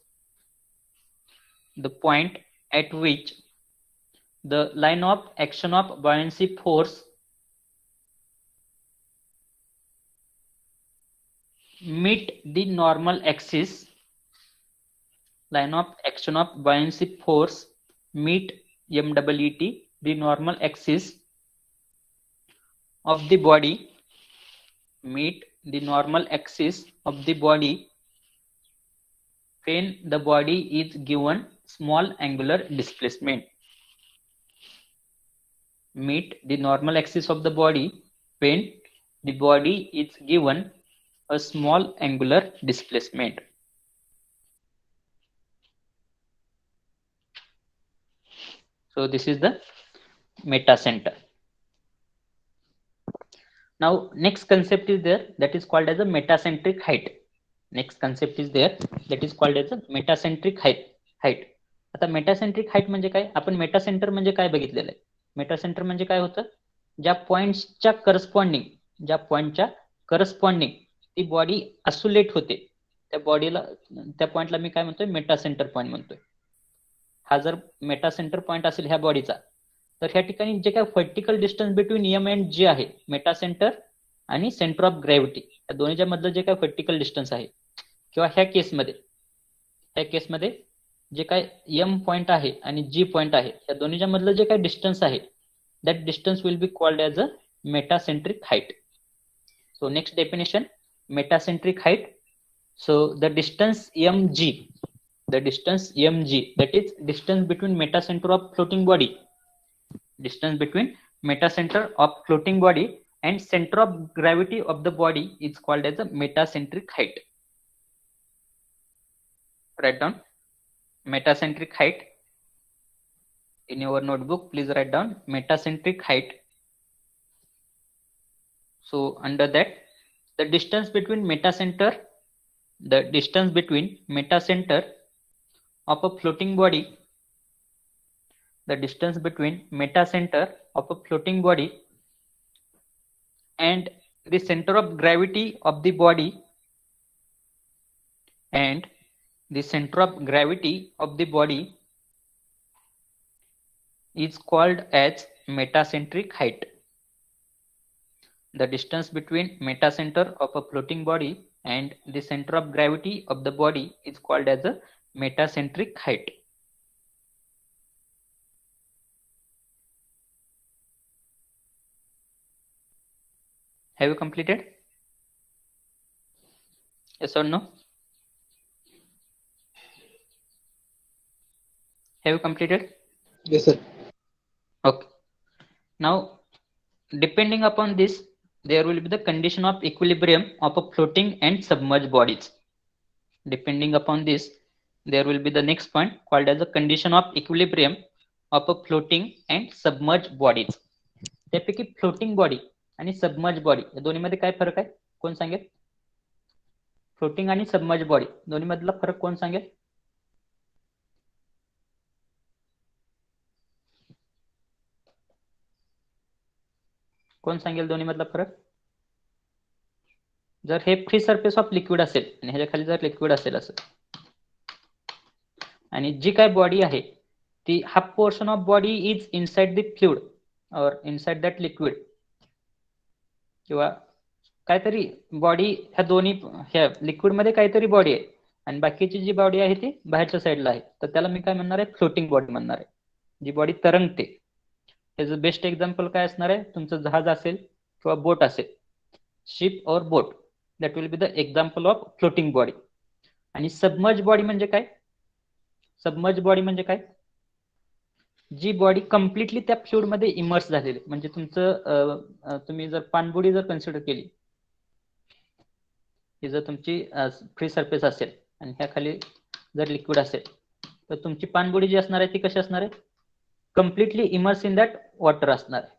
meet the normal axis the normal axis of the body when the body is given small angular displacement. Meet the normal axis of the body when the body is given a small angular displacement. So this is the meta center. Now next concept is there, that is called as a metacentric height. आता metacentric height म्हणजे काय, आपण मेटासेंटर म्हणजे काय बघितलेलं आहे. मेटासेंटर म्हणजे काय होतं, ज्या पॉइंटच्या करस्पॉन्डिंग ती बॉडी असोलेट होते, त्या पॉइंटला मी काय म्हणतोय, मेटासेंटर पॉइंट म्हणतोय. हा जर मेटासेंटर पॉइंट असेल ह्या बॉडीचा, तर ह्या ठिकाणी जे काय vertical distance between M and G आहे, मेटासेंटर आणि सेंटर ऑफ ग्रॅव्हिटी, या दोन्हीच्या मधलं जे काय व्हर्टिकल डिस्टन्स आहे, किंवा ह्या केसमध्ये जे काय एम पॉइंट आहे आणि जी पॉइंट आहे, या दोन्हीच्या मधलं जे काय डिस्टन्स आहे, that distance will be called as a metacentric height. So next definition, metacentric height. So the distance mg, that is distance between metacenter of floating body, and center of gravity of the body is called as a metacentric height. Write down metacentric height in your notebook. Please write down metacentric height. So under that, the distance between metacenter of a floating body, and the center of gravity of the body, is called as metacentric height. The distance between metacenter of a floating body and the center of gravity of the body is called as a metacentric height. Have you completed? Yes or no? Have you completed? Yes, sir. Okay. Now, depending upon this, there will be the condition of equilibrium of a floating and submerged bodies. Depending upon this, there will be the next point called as the condition of equilibrium of a floating and submerged bodies. त्यापैकी floating body आणि submerge body या दोन्हीमध्ये काय फरक आहे, कोण सांगेल? Floating आणि सबमर्ज बॉडी दोन्हीमधला फरक कोण सांगेल? कोण सांगेल दोन्हीमधला फरक? जर हे फ्री सरफेस ऑफ लिक्विड असेल आणि ह्याच्या खाली जर लिक्विड असेल असं, आणि जी काय बॉडी आहे ती half portion of body is inside the fluid और इनसाइड दॅट लिक्विड, किंवा काहीतरी बॉडी ह्या दोन्ही ह्या लिक्विड मध्ये काहीतरी बॉडी आहे आणि बाकीची जी बॉडी आहे ती बाहेरच्या साईडला आहे, तर त्याला मी काय म्हणणार आहे? फ्लोटिंग बॉडी म्हणणार आहे. जी बॉडी तरंगते. त्याचं बेस्ट एक्झाम्पल काय असणार आहे? तुमचं जहाज असेल किंवा बोट असेल, शिप और boat, that will be the example of floating body. आणि सबमर्ज बॉडी म्हणजे काय? सबमर्ज बॉडी म्हणजे काय? जी बॉडी कम्प्लिटली त्या फ्लुइड मध्ये इमर्स झालेली, म्हणजे तुमचं तुम्ही जर पाणबुडी जर कन्सिडर केली, ही जर तुमची फ्री सरफेस असेल आणि ह्या खाली जर लिक्विड असेल, तर तुमची पाणबुडी जी असणार आहे ती कशी असणार आहे? Completely immerse in that water असणार आहे.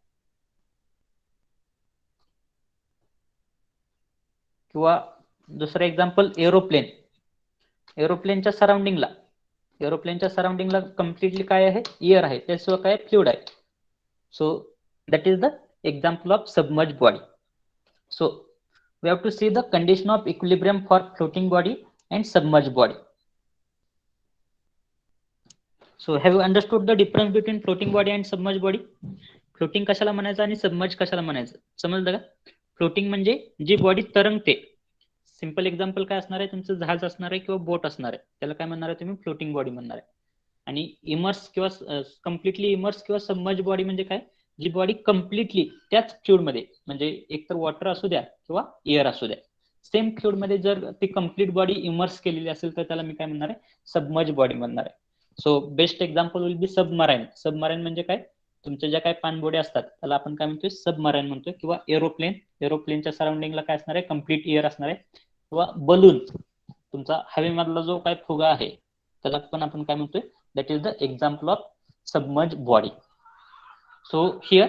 किंवा दुसरं एक्झाम्पल एरोप्लेन. एरोप्लेनच्या सराउंडिंगला कम्प्लिटली काय आहे? एअर आहे, त्याशिवाय काय? फ्लुइड आहे. So that is the example of submerge body. So we have to see the condition of equilibrium for floating body and submerged body. So have you understood the difference between floating body and submerged body? Floating कशाला म्हणायचं आणि submerge कशाला म्हणायचं समजलं का? Floating म्हणजे जी body तरंगते. Simple example काय असणार आहे? तुमचं जहाज असणार आहे किंवा बोट असणार आहे, त्याला काय म्हणणार आहे तुम्ही? फ्लोटिंग बॉडी म्हणणार आहे. आणि इमर्स किंवा कम्प्लिटली इमर्स किंवा सबमर्ज बॉडी म्हणजे काय? जी बॉडी कम्प्लिटली त्याच फ्लुइड मध्ये, म्हणजे एकतर वॉटर असू द्या किंवा एअर असू द्या, सेम फ्लुइड मध्ये जर ती कम्प्लीट बॉडी इमर्स केलेली असेल तर त्याला मी काय म्हणणार आहे? सबमर्ज बॉडी म्हणणार आहे. So best example will be submarine. Submarine म्हणजे काय? तुमच्या ज्या काही पाणबुड्या असतात त्याला आपण काय म्हणतोय? सबमराईन म्हणतोय. किंवा एरोप्लेन, एरोप्लेनच्या सराउंडिंगला काय असणार आहे? कम्प्लीट एअर असणार आहे. किंवा बलून, तुमचा हवेमधला जो काय फुगा आहे त्याला पण आपण काय म्हणतोय? That is the example of submerge body. So here,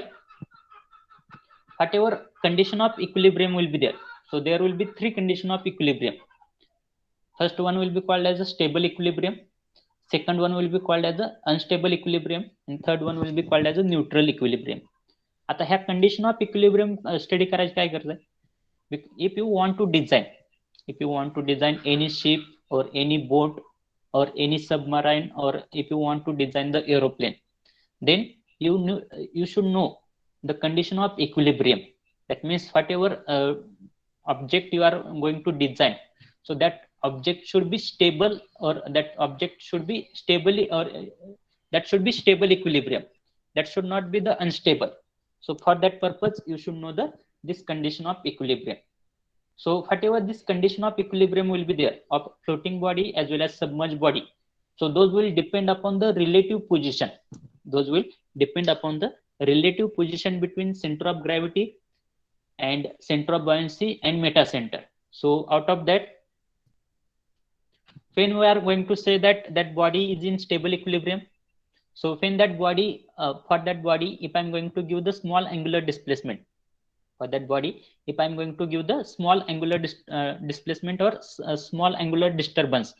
whatever condition of equilibrium will be there. So there will be three condition of equilibrium. First one will be called as a stable equilibrium. Second one will be called as a unstable equilibrium. And third one will be called as a neutral equilibrium. आता ह्या condition of equilibrium study करायची काय गरज आहे? If you want to design any ship or any boat or any submarine, or if you want to design the aeroplane, then you should know the condition of equilibrium. That means whatever object you are going to design, so that object should be stable, or that object should be stably, or that should be stable equilibrium. That should not be the unstable. So for that purpose, you should know this condition of equilibrium. So whatever this condition of equilibrium will be there of floating body as well as submerged body, so those will depend upon the relative position. Those will depend upon the relative position between center of gravity and center of buoyancy and metacenter. So out of that, when we are going to say that that body is in stable equilibrium, so when that body, for that body, if I'm going to give the small angular displacement, for that body, if I'm going to give the small angular displacement or small angular disturbance,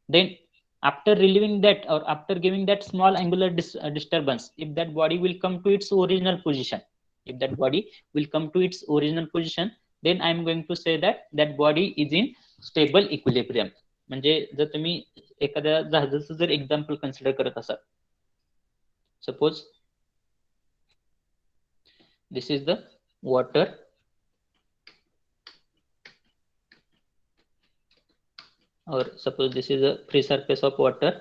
then after relieving that or after giving that small angular disturbance, if that body will come to its original position, if that body will come to its original position, then I'm going to say that that body is in stable equilibrium. म्हणजे जर तुम्ही एखाद्या जहाजाचं जर example consider करत असाल, suppose this is the water or suppose this is a free surface of water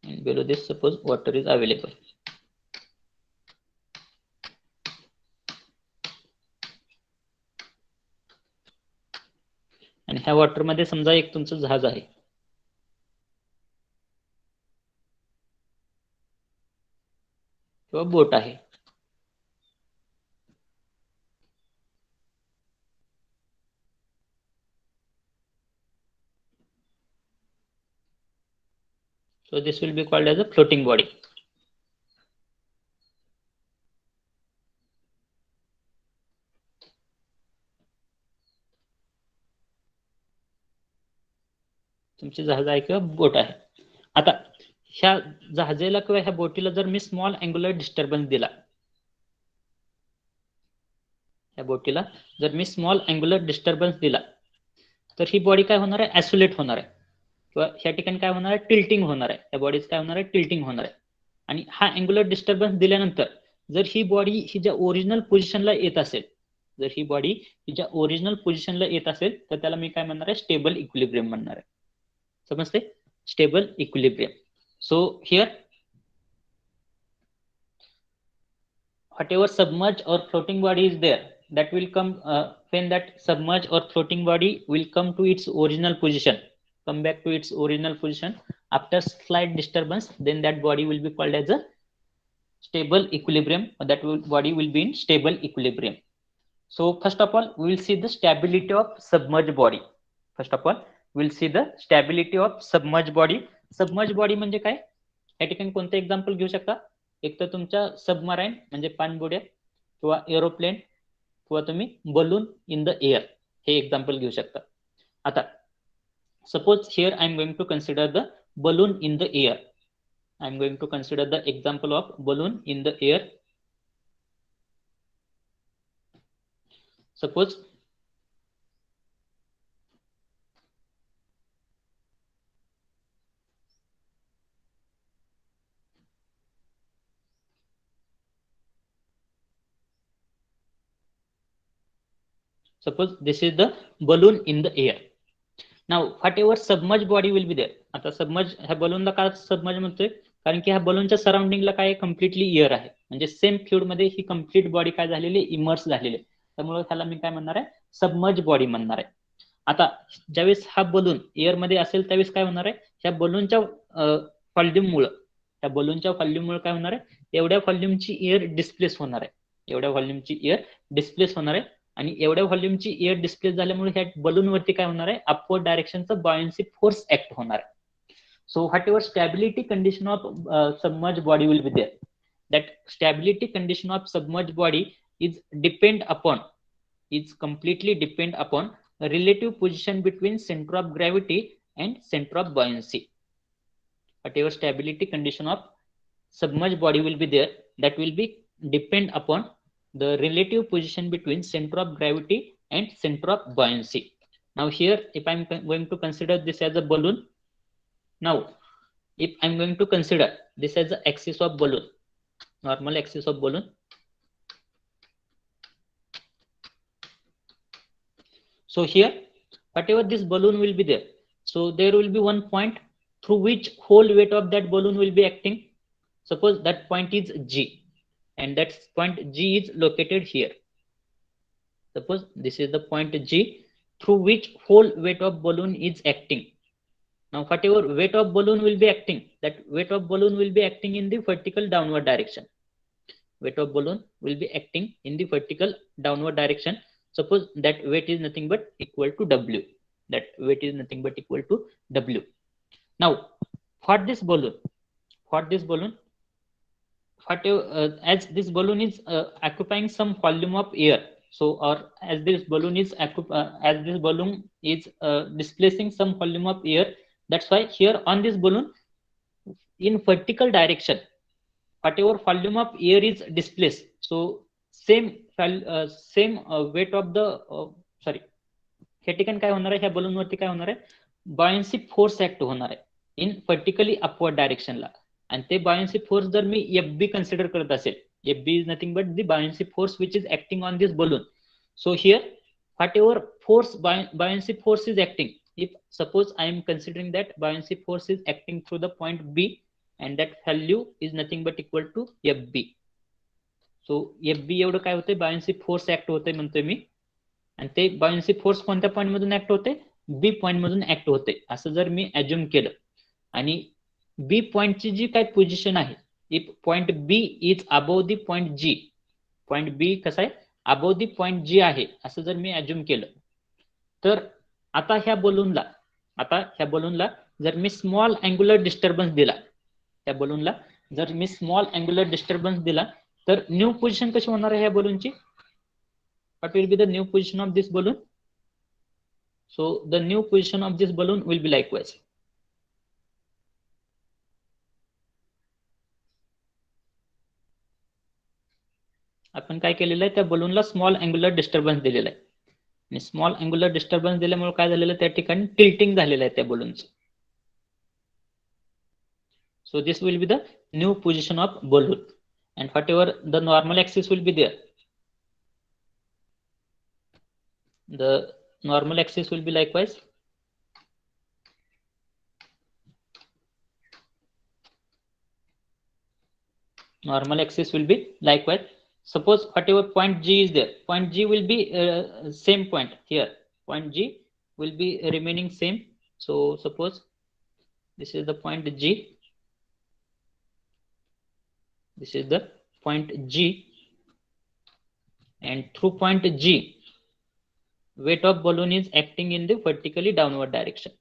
and below this suppose water is available. आणि ह्या water मध्ये समजा एक तुमचं जहाज आहे. किंवा बोट आहे. So this will be called as a floating body. तुमची जहाज आहे किंवा बोट आहे. आता ह्या जहाजाला किंवा ह्या बोटीला जर मी स्मॉल अँग्युलर डिस्टर्बन्स दिला, ह्या बोटीला जर मी स्मॉल अँग्युलर डिस्टर्बन्स दिला, तर ही बॉडी काय होणार आहे, ऍसोलेट होणार आहे किंवा ह्या ठिकाणी काय होणार आहे, टिल्टिंग होणार आहे. त्या बॉडीज काय होणार आहे, टिल्टिंग होणार आहे. आणि हा अँग्युलर डिस्टर्बन्स दिल्यानंतर जर ही बॉडी ही ज्या ओरिजिनल पोझिशनला येत असेल, जर ही बॉडी ही ज्या ओरिजिनल पोझिशनला येत असेल, तर त्याला मी काय म्हणणार आहे, स्टेबल इक्विलिब्रियम म्हणणार आहे. समजते, stable equilibrium. So here whatever submerged or floating body is there, that will come when that submerged or floating body will come to its original position, come back to its original position after slight disturbance, then that body will be called as a stable equilibrium, or that body will be in stable equilibrium. So first of all, we will see the stability of submerged body. First of all, we will see the stability of submerged body. Submerge body म्हणजे काय, या ठिकाणी कोणतं example घेऊ शकता, एक तर तुमच्या सबमराईन म्हणजे पाणबुड्या किंवा एरोप्लेन किंवा तुम्ही बलून इन द एअर, हे एक्झाम्पल घेऊ शकता. आता suppose here I am going to consider the balloon in the air. I am going to consider the example of balloon in the air. Suppose this is the balloon in the air. Now whatever submerged body will be there. आता submerge ह्या बलूनला का submerge म्हणतोय, कारण की ह्या बलूनच्या सराउंडिंगला काय completely air आहे, म्हणजे सेम फ्लुइड मध्ये ही कम्प्लीट बॉडी काय झालेली, इमर्स झालेली. त्यामुळे त्याला मी काय म्हणणार आहे, सबमर्ज बॉडी म्हणणार आहे. आता ज्यावेळेस हा बलून एअर मध्ये असेल त्यावेळेस काय होणार आहे, ह्या बलूनच्या व्हॉल्यूममुळे, त्या बलूनच्या व्हॉल्यूममुळे काय होणार आहे, एवढ्या व्हॉल्यूमची एअर डिस्प्लेस होणार आहे, एवढ्या व्हॉल्यूमची एअर डिस्प्लेस होणार आहे. आणि एवढ्या व्हॉल्यूमची एअर डिस्प्लेस झाल्यामुळे ह्या बलून वरती काय होणार आहे, अपवर्ड डायरेक्शनचा बॉयन्सी फोर्स ऍक्ट होणार आहे. So whatever stability condition of submerge body will be there, that stability condition of submerge body is depend upon, is completely depend upon relative position between centre of gravity and centre of buoyancy. Whatever stability condition of submerged body will be there, that will be depend upon the relative position between center of gravity and center of buoyancy. Now here if I'm going to consider this as a balloon, now if I'm going to consider this as the axis of balloon, normal axis of balloon, so here whatever this balloon will be there, so there will be one point through which whole weight of that balloon will be acting. Suppose that point is G. and that point G is located here. Suppose this is the point G through which whole weight of balloon is acting. Now whatever weight of balloon will be acting, that weight of balloon will be acting in the vertical downward direction. Weight of balloon will be acting in the vertical downward direction. Suppose that weight is nothing but equal to W. That weight is nothing but equal to W. Now for this balloon, whatever, as this balloon is occupying some volume of air, so or as this balloon is displacing some volume of air, that's why here on this balloon in vertical direction, whatever volume of air is displaced, so same weight of the sorry, हे ठिकाणी काय होणार आहे, ह्या balloon वरती काय होणार आहे, buoyancy force act होणार आहे इन वर्टिकली अपवर्ड डायरेक्शनला. आणि ते बॉयन्सी फोर्स जर मी FB कन्सिडर करत असेल, FB is nothing but the buoyancy force which is acting on this balloon. So here whatever force buoyancy force is acting, if suppose I am considering that buoyancy force is acting through the point B and that value is nothing but equal to FB. So FB एवढं काय होतंय, buoyancy force act होतंय म्हणतोय मी, आणि ते buoyancy force कोणत्या point मधून act होते, बी पॉइंट मधून ऍक्ट होते असं जर मी अज्युम केलं. आणि बी पॉइंटची जी काय पोझिशन आहे, if point B is above the point G, point B कसं आहे अबोव द पॉइंट जी आहे असं जर मी अज्युम केलं, तर आता ह्या बलूनला जर मी स्मॉल अँग्युलर डिस्टर्बन्स दिला, त्या बलूनला जर मी स्मॉल अँग्युलर डिस्टर्बन्स दिला, तर न्यू पोझिशन कशी होणार आहे ह्या बलूनची, what will be the new position of this balloon? So the new position of this balloon will be likewise. आपण काय केलेलं आहे, त्या बलूनला स्मॉल अँग्युलर डिस्टर्बन्स दिलेला आहे, आणि स्मॉल अँग्युलर डिस्टर्बन्स दिल्यामुळे काय झालेलं, त्या ठिकाणी टिल्टिंग झालेलं आहे त्या बलूनचं. So this will be the new position of balloon, and whatever the normal axis will be there, the normal axis will be likewise suppose whatever point G is there, point G will be same point here, point G will be remaining same. So suppose this is the point G, this is the point G, and through point G weight of balloon is acting in the vertically downward direction.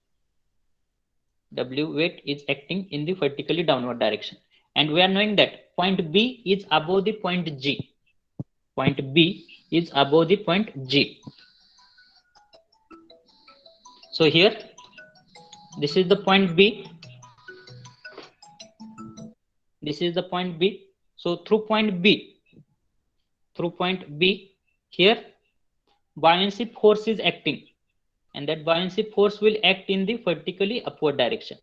W weight is acting in the vertically downward direction, and we are knowing that point B is above the point G. Point B is above the point G. So here this is the point B. This is the point B. So through point B here buoyancy force is acting, and that buoyancy force will act in the vertically upward direction.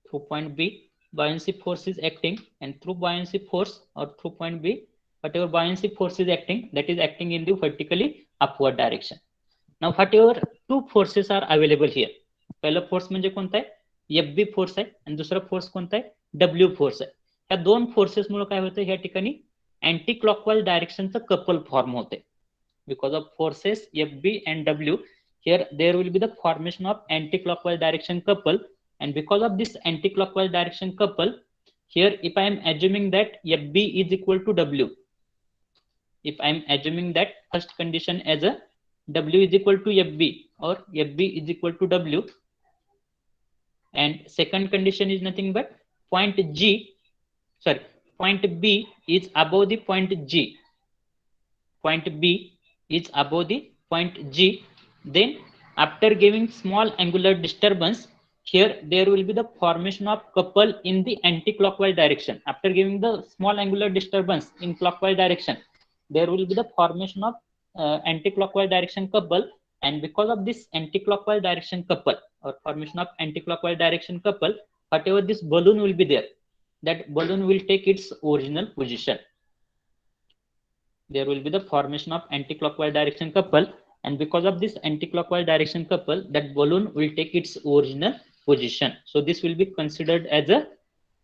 Through point B buoyancy force is acting, and through buoyancy force or through point B whatever buoyancy force is acting, that is acting in the vertically upward direction. Now whatever two forces are available here, पहिला force म्हणजे कोणता आहे, FB force आहे, आणि दुसरा force कोणता आहे, W force आहे. या दोन फोर्सेस मुळे काय होतं, या ठिकाणी अँटी क्लॉकवाइज डायरेक्शनचं कपल फॉर्म होते. Because of forces FB and W, here there will be the formation of anti-clockwise direction couple, and because of this anti-clockwise direction couple, here if I am assuming that FB is equal to W, if I am assuming that first condition as a W is equal to FB or FB is equal to W, and second condition is nothing but point B is above the point G. Point B is above the point G, then after giving small angular disturbance, here there will be the formation of couple in the anti-clockwise direction. After giving the small angular disturbance in clockwise direction, there will be the formation of anti-clockwise direction couple, and because of this anti-clockwise direction couple or formation of anti-clockwise direction couple, whatever this balloon will be there, that balloon will take its original position. There will be the formation of anti-clockwise direction couple, and because of this anti-clockwise direction couple, that balloon will take its original position. So this will be considered as a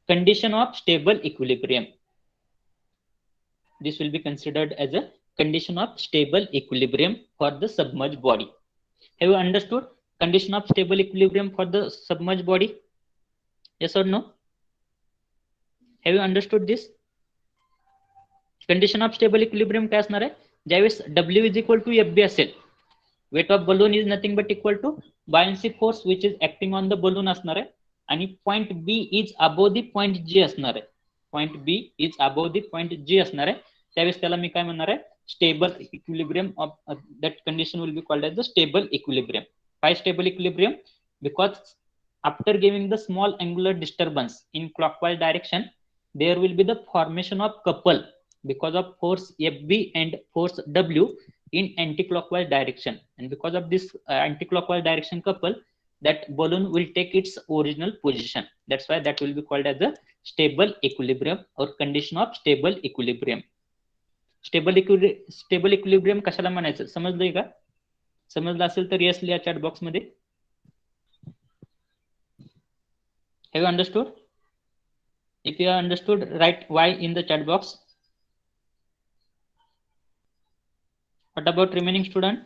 condition of stable equilibrium. this will be considered as a condition of stable equilibrium for the submerged body. Have you understood condition of stable equilibrium for the submerged body? Yes or no? Have you understood this? Condition of stable equilibrium काय असणार आहे? ज्यावेळेस W is equal to FB असेल, weight of balloon is nothing but equal to buoyancy force which is acting on the balloon असणार आहे, आणि point B is above the point G असणार आहे. Point B is above the point G असणार आहे. त्यावेळेस त्याला मी काय म्हणणार आहे? Stable equilibrium of that condition will be called as the stable equilibrium. Why stable equilibrium? Because after giving the small angular disturbance in clockwise direction, there will be the formation of couple because of force FB and force W in anti-clockwise direction, and because of this anti-clockwise direction couple, that balloon will take its original position. That's why that will be called as a stable equilibrium or condition of stable equilibrium. Stable equilibrium कशाला म्हणायचं समजलंय का? समजलं असेल तर yes लिहा chat box मध्ये. Have you understood? If you have understood, write Y in the chat box. What about remaining student?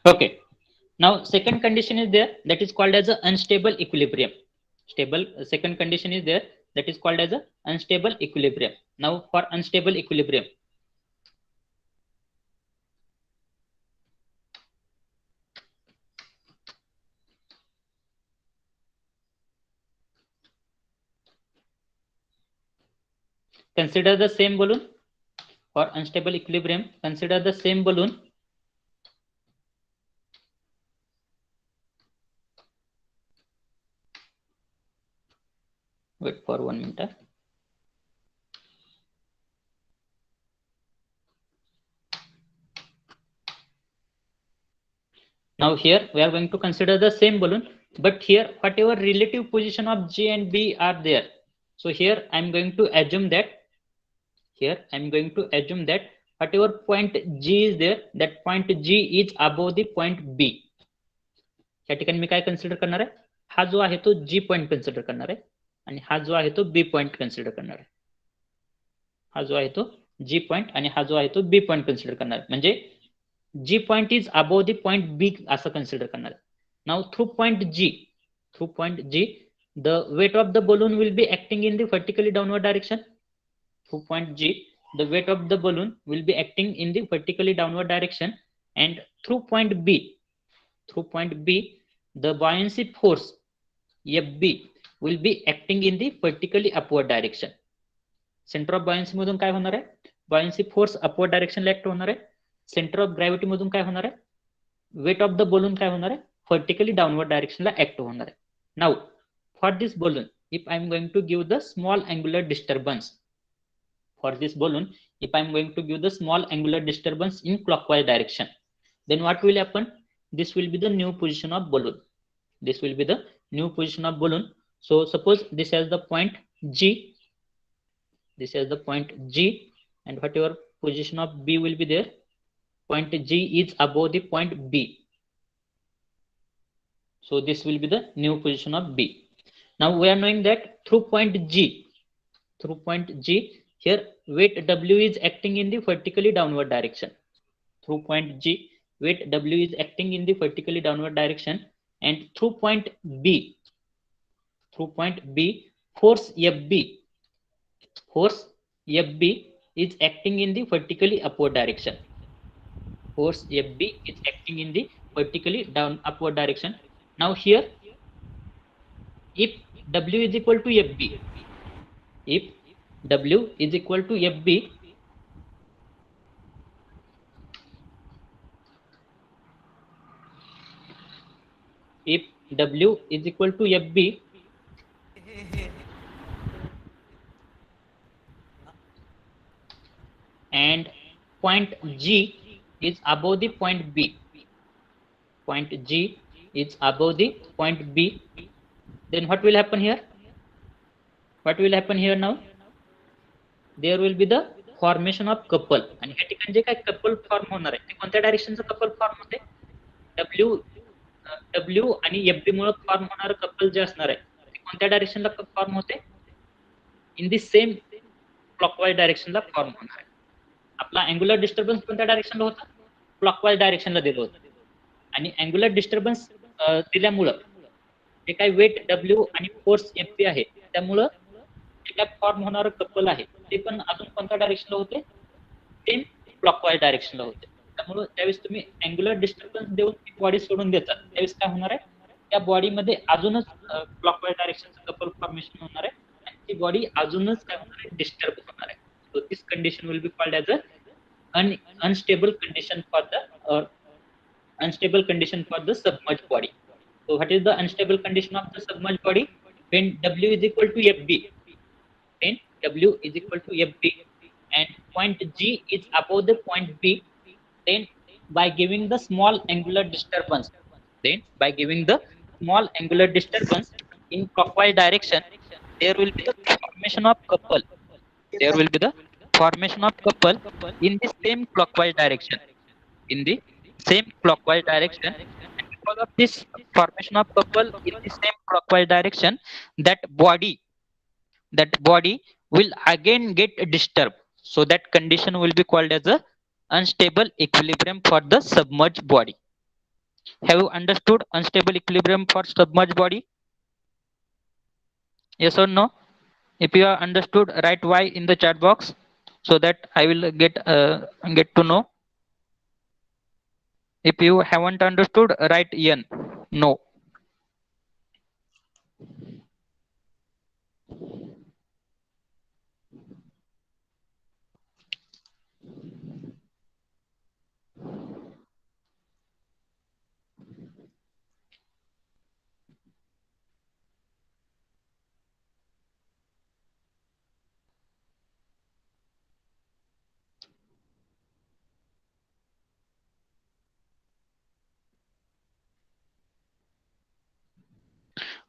Okay. Now second condition is there, that is called as a unstable equilibrium. Second condition is there, that is called as a unstable equilibrium. Now for unstable equilibrium, consider the same balloon. For unstable equilibrium, consider the same balloon. Wait for 1 minute. Now here we are going to consider the same balloon, but here whatever relative position of G and B are there. So here I am going to assume that whatever point G is there, that point G is above the point B. या ठिकाणी मी काय consider करणार आहे? हा जो आहे तो G point consider करणार आहे, आणि हा जो आहे तो B पॉइंट कन्सिडर करणार आहे. हा जो आहे तो G पॉइंट आणि हा जो आहे तो B पॉइंट कन्सिडर करणार आहे. म्हणजे G point is above the point B असं कन्सिडर करणार आहे. Now through point G, the weight of the balloon will be acting in the vertically downward direction. Through point G, the weight of the balloon will be acting in the vertically downward direction, and through point B, the buoyancy force FB will be acting in the vertically upward direction. Center of buoyancy मधून काय होणार आहे? Buoyancy force upward direction ला act होणार आहे. Center of gravity मधून काय होणार आहे? Weight of the balloon काय होणार आहे? Vertically downward direction ला ऍक्ट होणार आहे. Now for this balloon, if I am going to give the small angular disturbance, in clockwise direction, then what will happen? This will be the new position of balloon. So suppose this has the point G, and whatever position of B will be there, point G is above the point B. So this will be the new position of B. Now we are knowing that through point G, here weight W is acting in the vertically downward direction. Through point G, weight W is acting in the vertically downward direction, and through point B, force FB is acting in the vertically upward direction. Force FB is acting in the vertically upward direction. Now here, if W is equal to FB, if W is equal to FB, and point G is above the point B, then what will happen here? what will happen here now? There will be the formation of couple. आणि ह्या ठिकाणी जे काय couple form होणार आहे ते कोणत्या डायरेक्शनचं couple form होते? डब्ल्यू आणि एफबी मुळे फॉर्म होणारं कपल जे असणार आहे ते कोणत्या डायरेक्शनला फॉर्म होते? इन दी सेम क्लॉकवाईज डायरेक्शनला फॉर्म होणार आहे. आपला अँग्युलर डिस्टर्बन्स कोणत्या डायरेक्शनला होता? क्लॉकवाईज डायरेक्शनला दिलं होतं. आणि अँग्युलर डिस्टर्बन्स दिल्यामुळं जे काय वेट डब्ल्यू आणि फोर्स एफ पी आहे त्यामुळं जे काय फॉर्म होणारं कपल आहे ते पण अजून कोणत्या डायरेक्शनला होते? सेम क्लॉकवाईज डायरेक्शनला होते. त्यामुळं त्यावेळेस तुम्ही अँग्युलर डिस्टर्बन्स देऊन ती बॉडी सोडून देतात त्यावेळेस काय होणार आहे? त्या बॉडीमध्ये अजूनच क्लॉकवाईज डायरेक्शनचं कपल फॉर्मेशन होणार आहे आणि ती बॉडी अजूनच काय होणार आहे? डिस्टर्ब होणार आहे. So this condition will be called as a unstable condition for the submerged body. So what is the unstable condition of the submerged body? When W is equal to FB, and point G is above the point B, then by giving the small angular disturbance in clockwise direction, there will be the formation of couple. In the same clockwise direction. And because of this formation of couple in the same clockwise direction, that body will again get disturbed. So that condition will be called as a unstable equilibrium for the submerged body. Have you understood unstable equilibrium for submerged body? Yes or no? If you have understood, write Y in the chat box so that I will get to know. If you haven't understood, write N. No.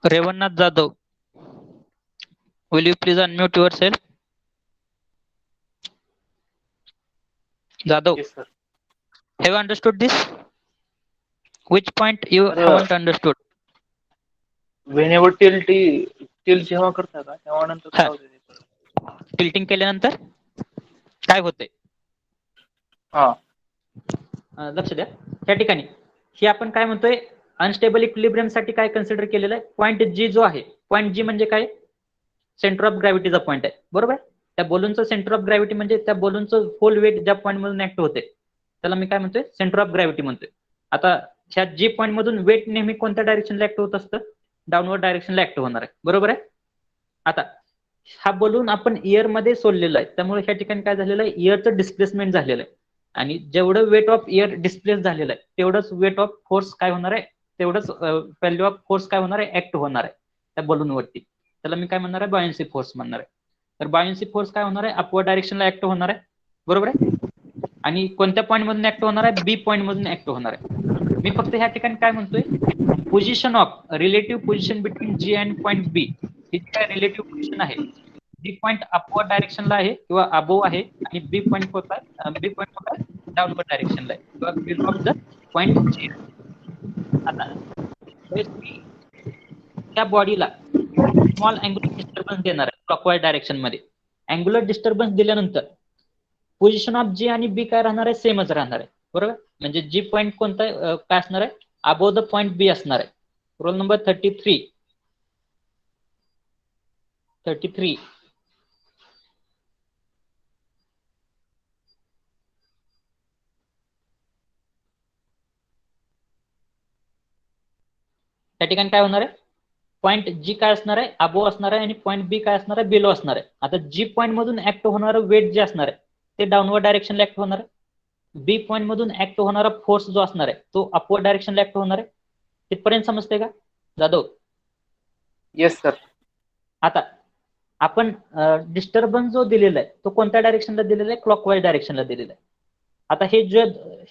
Revannath Jadhav, will you please unmute yourself? Jadhav, Yes, sir. have you understood this? Which point you Sir, haven't understood? Whenever till जेव्हा करता का तेव्हा नंतर काय होते ते? Tilting केल्यानंतर काय होते? हा लक्ष द्या त्या ठिकाणी हे आपण काय म्हणतोय अनस्टेबल इक्विलिब्रियम साठी काय कन्सिडर केलेलं आहे? पॉईंट जी जो आहे, पॉईंट जी म्हणजे काय? सेंटर ऑफ ग्रॅव्हिटीचा पॉईंट आहे, बरोबर. त्या बलूनचं सेंटर ऑफ ग्रॅव्हिटी म्हणजे त्या बलूनचं होल वेट ज्या पॉईंट मधून ऍक्ट होते त्याला मी काय म्हणतोय? सेंटर ऑफ ग्रॅव्हिटी म्हणतोय. आता ह्या जी पॉईंट मधून वेट नेहमी कोणत्या डायरेक्शनला ऍक्ट होत असतं? डाऊनवर्ड डायरेक्शनला ऍक्ट होणार आहे, बरोबर आहे. आता हा बलून आपण एअर मध्ये सोडलेला आहे त्यामुळे ह्या ठिकाणी काय झालेलं आहे? एअरचं डिस्प्लेसमेंट झालेलं आहे आणि जेवढं वेट ऑफ एअर डिस्प्लेस झालेलं आहे तेवढंच वेट ऑफ फोर्स काय होणार आहे? तेवढंच व्हॅल्यू ऑफ फोर्स काय होणार आहे? ऍक्ट होणार आहे त्या बलूनवरती. त्याला मी काय म्हणणार आहे? बायन्सी फोर्स म्हणणार आहे. तर बायन्सी फोर्स काय होणार आहे? अपवर्ड डायरेक्शनला ऍक्ट होणार आहे, बरोबर आहे. आणि कोणत्या पॉईंट मधून ऍक्ट होणार आहे? बी पॉईंट मधून ऍक्ट होणार आहे. मी फक्त ह्या ठिकाणी काय म्हणतोय? Position of relative position between G and point B ही काय रिलेटिव्ह पोझिशन आहे? बी पॉईंट अपवर्ड डायरेक्शनला आहे किंवा अबोव आहे आणि बी पॉईंट होता डाऊनवर्ड डायरेक्शनला आहे किंवा below of the point G. आता त्या बॉडीला स्मॉल अँग्युलर डिस्टर्बन्स देणार आहे क्लॉकवाईज डायरेक्शन मध्ये. अँग्युलर डिस्टर्बन्स दिल्यानंतर पोझिशन ऑफ जी आणि बी काय राहणार आहे? सेमच राहणार आहे, बरोबर. म्हणजे जी पॉईंट कोणता काय असणार आहे? अबोव द पॉईंट बी असणार आहे. रोल नंबर 33 त्या ठिकाणी काय होणार आहे? पॉईंट जी काय असणार आहे? अबोव असणार आहे आणि पॉईंट बी काय असणार आहे? बिलो असणार आहे. आता जी पॉईंट मधून ऍक्ट होणारं वेट जे असणार आहे ते डाऊनवर्ड डायरेक्शनला ऍक्ट होणार आहे. बी पॉईंट मधून ऍक्ट होणारा फोर्स जो असणार आहे तो अपवर्ड डायरेक्शनला ऍक्ट होणार आहे. तिथपर्यंत समजते का जाधव? Yes sir. आता आपण डिस्टर्बन्स जो दिलेला आहे तो कोणत्या डायरेक्शनला दिलेला आहे? क्लॉकवाईज डायरेक्शनला दिलेला आहे. आता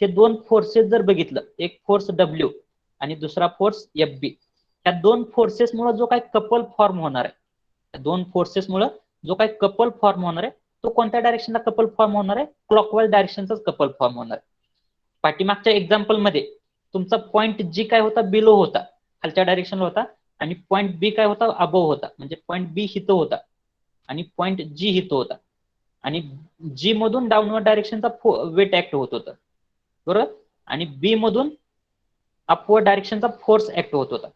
हे दोन फोर्सेस जर बघितलं, एक फोर्स डब्ल्यू आणि दुसरा फोर्स एफ बी, या दोन फोर्सेस मुळे जो काही कपल फॉर्म होणार आहे दोन फोर्सेसमुळे जो काही कपल फॉर्म होणार आहे तो कोणत्या डायरेक्शनला कपल फॉर्म होणार आहे? क्लॉकवाईज डायरेक्शनचाच कपल फॉर्म होणार आहे. पाठीमागच्या एक्झाम्पल मध्ये तुमचा पॉईंट जी काय होता बिलो होता, खालच्या डायरेक्शनला होता, आणि पॉईंट बी काय होता अबोव होता. म्हणजे पॉईंट बी हिथं होता आणि पॉईंट जी हिथं होता, आणि जी मधून डाऊनवर्ड डायरेक्शनचा वेट ऍक्ट होत होता, बरोबर, आणि बी मधून अपवर्ड डायरेक्शनचा फोर्स ऍक्ट होत होता.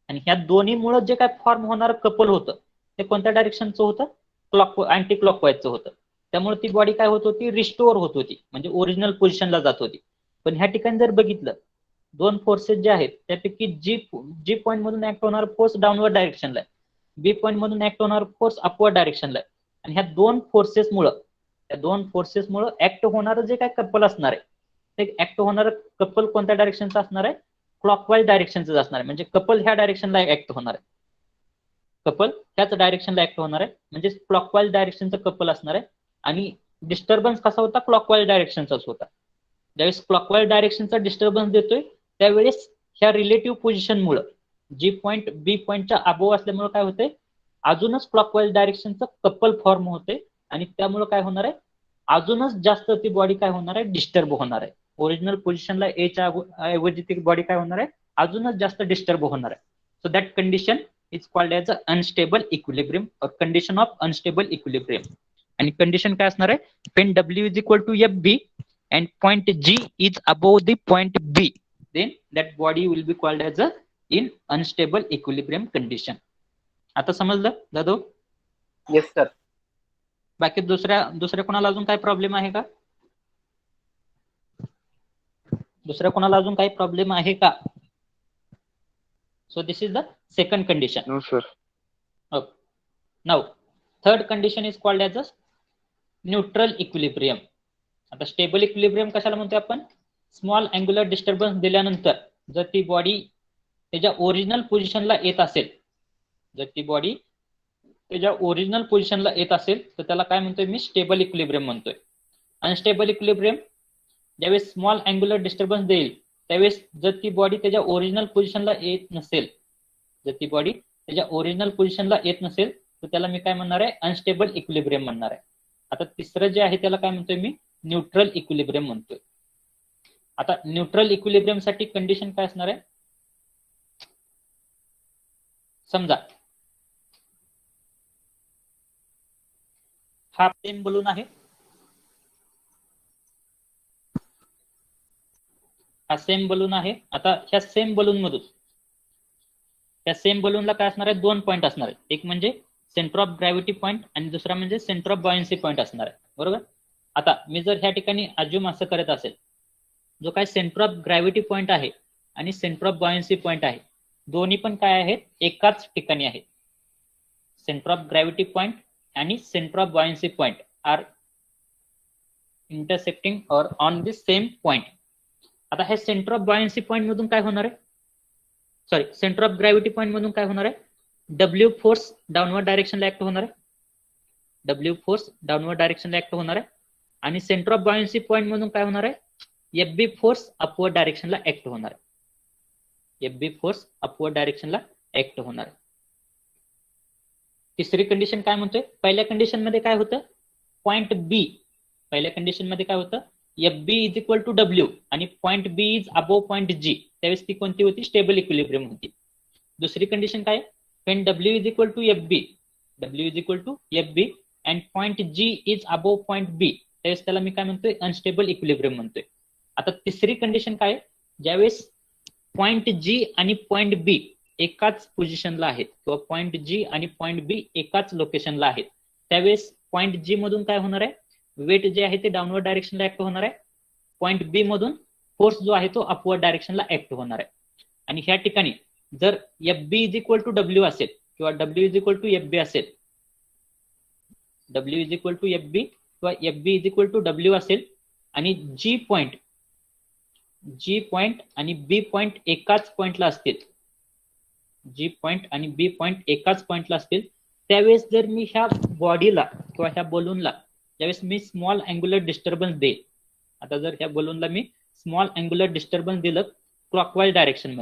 आणि ह्या दोन्हीमुळे जे काय फॉर्म होणार कपल होतं ते कोणत्या डायरेक्शनचं होतं? अँटी क्लॉकवाईजचं होतं. त्यामुळे ती बॉडी काय होत होती? रिस्टोअर होत होती, म्हणजे ओरिजिनल पोझिशनला जात होती. पण ह्या ठिकाणी जर बघितलं, दोन फोर्सेस जे आहेत त्यापैकी जी पॉईंट मधून ऍक्ट होणार फोर्स डाऊनवर्ड डायरेक्शनला आहे, बी पॉईंट मधून ऍक्ट होणार फोर्स अपवर्ड डायरेक्शनला आहे. आणि ह्या दोन फोर्सेसमुळे ऍक्ट होणारं जे काय कपल असणार आहे ते ऍक्ट होणारं कपल कोणत्या डायरेक्शनचं असणार आहे? क्लॉकवाईज डायरेक्शनचं असणार आहे. म्हणजे कपल ह्या डायरेक्शनला ऍक्ट होणार आहे, कपल ह्याच डायरेक्शनला ऍक्ट होणार आहे, म्हणजे क्लॉकवाईज डायरेक्शनचं कपल असणार आहे. आणि डिस्टर्बन्स कसा होता? क्लॉकवाईज डायरेक्शनचाच होता. ज्यावेळेस क्लॉकवाईज डायरेक्शनचा डिस्टर्बन्स देतोय त्यावेळेस ह्या रिलेटिव्ह पोझिशनमुळे जी पॉईंट बी पॉईंटच्या अबोव असल्यामुळे काय होते? अजूनच क्लॉकवाईज डायरेक्शनचं कपल फॉर्म होते, आणि त्यामुळे काय होणार आहे? अजूनच जास्त ती बॉडी काय होणार आहे? डिस्टर्ब होणार आहे. ओरिजिनल पोझिशनला एच्या ऐवजी ती बॉडी काय होणार आहे? अजूनच जास्त डिस्टर्ब होणार आहे. So that condition is called as a unstable equilibrium और कंडिशन ऑफ अनस्टेबल इक्विलिब्रियम. आणि कंडिशन काय असणार आहे? when W is equal to FB and point G is above the point B, then that body will be called as a in unstable equilibrium condition. आता समजलं Jadhav? Yes sir. बाकी दुसऱ्या कोणाला अजून काय प्रॉब्लेम आहे का? दुसऱ्या कोणाला अजून काही प्रॉब्लेम आहे का? So this is the second condition. No sir. Okay. Now, third condition is called as a neutral equilibrium. आता स्टेबल इक्विलिब्रियम कशाला म्हणतोय आपण? स्मॉल अँग्युलर डिस्टर्बन्स दिल्यानंतर जर ती बॉडी त्याच्या ओरिजिनल पोझिशनला येत असेल, तर त्याला काय म्हणतोय मी? स्टेबल इक्विलिब्रियम म्हणतोय. अनस्टेबल इक्विलिब्रियम ज्यावेळेस स्मॉल अँग्युलर डिस्टर्बन्स देईल त्यावेळेस जर ती बॉडी त्याच्या ओरिजिनल पोझिशनला येत नसेल, तर त्याला मी काय म्हणणार आहे? अनस्टेबल इक्विलिब्रियम म्हणणार आहे. आता तिसरं जे आहे त्याला काय म्हणतोय मी? न्यूट्रल इक्विलिब्रियम म्हणतोय. आता न्यूट्रल इक्विलिब्रियम साठी कंडिशन काय असणार आहे? समजा हा सेम बलून आहे, आता ह्या सेम बलूनला काय असणार आहे? दोन पॉईंट असणार आहे. एक म्हणजे सेंटर ऑफ ग्रॅव्हिटी पॉईंट आणि दुसरा म्हणजे सेंटर ऑफ बॉयन्सी पॉईंट असणार आहे, बरोबर. आता मी जर ह्या ठिकाणी अज्युम असं करत असेल, जो काय सेंटर ऑफ ग्रॅव्हिटी पॉईंट आहे आणि सेंटर ऑफ बॉयन्सी पॉईंट आहे दोन्ही पण काय आहेत? एकाच ठिकाणी आहेत. सेंटर ऑफ ग्रॅव्हिटी पॉईंट आणि centre of buoyancy point are intersecting or on the same point. आता हे सेंटर ऑफ बॉयन्सी पॉईंट मधून काय होणार आहे? सेंटर ऑफ ग्रॅव्हिटी पॉईंट मधून काय होणार आहे? डब्ल्यू फोर्स डाऊनवर्ड डायरेक्शनला ऍक्ट होणार आहे. आणि सेंटर ऑफ बॉयन्सी पॉईंट मधून काय होणार आहे? एफबी फोर्स अपवर्ड डायरेक्शनला ऍक्ट होणार आहे. तिसरी कंडिशन काय म्हणतोय? पहिल्या कंडिशन मध्ये काय होतं? Point B, FB is equal to W आणि point B is above point G, त्यावेळेस ती कोणती होती? स्टेबल इक्विलिब्रियम होती. दुसरी कंडिशन काय? when W is equal to FB and point G is above point B, त्यावेळेस त्याला मी काय म्हणतोय? अनस्टेबल इक्विलिब्रियम म्हणतोय. आता तिसरी कंडिशन काय? ज्यावेळेस पॉईंट G आणि पॉईंट B एकाच पोझिशनला आहेत किंवा पॉईंट G आणि पॉईंट B एकाच लोकेशनला आहेत, त्यावेळेस पॉईंट G मधून काय होणार आहे? वेट जे आहे ते डाऊनवर्ड डायरेक्शनला ऍक्ट होणार आहे. पॉईंट B मधून फोर्स जो आहे तो अपवर्ड डायरेक्शनला ऍक्ट होणार आहे. आणि ह्या ठिकाणी जर FB is equal to W असेल किंवा W is equal to FB असेल, FB is equal to W असेल आणि G पॉईंट आणि B पॉईंट एकाच पॉईंटला असतील, त्यावेळेस जर मी ह्या बॉडीला किंवा ह्या बलूनला ज्यावेळेस मी स्मॉल अँग्युलर डिस्टर्बन्स देईल, आता जर ह्या बलूनला मी स्मॉल अँग्युलर डिस्टर्बन्स दिलं क्लॉकवाईज डायरेक्शन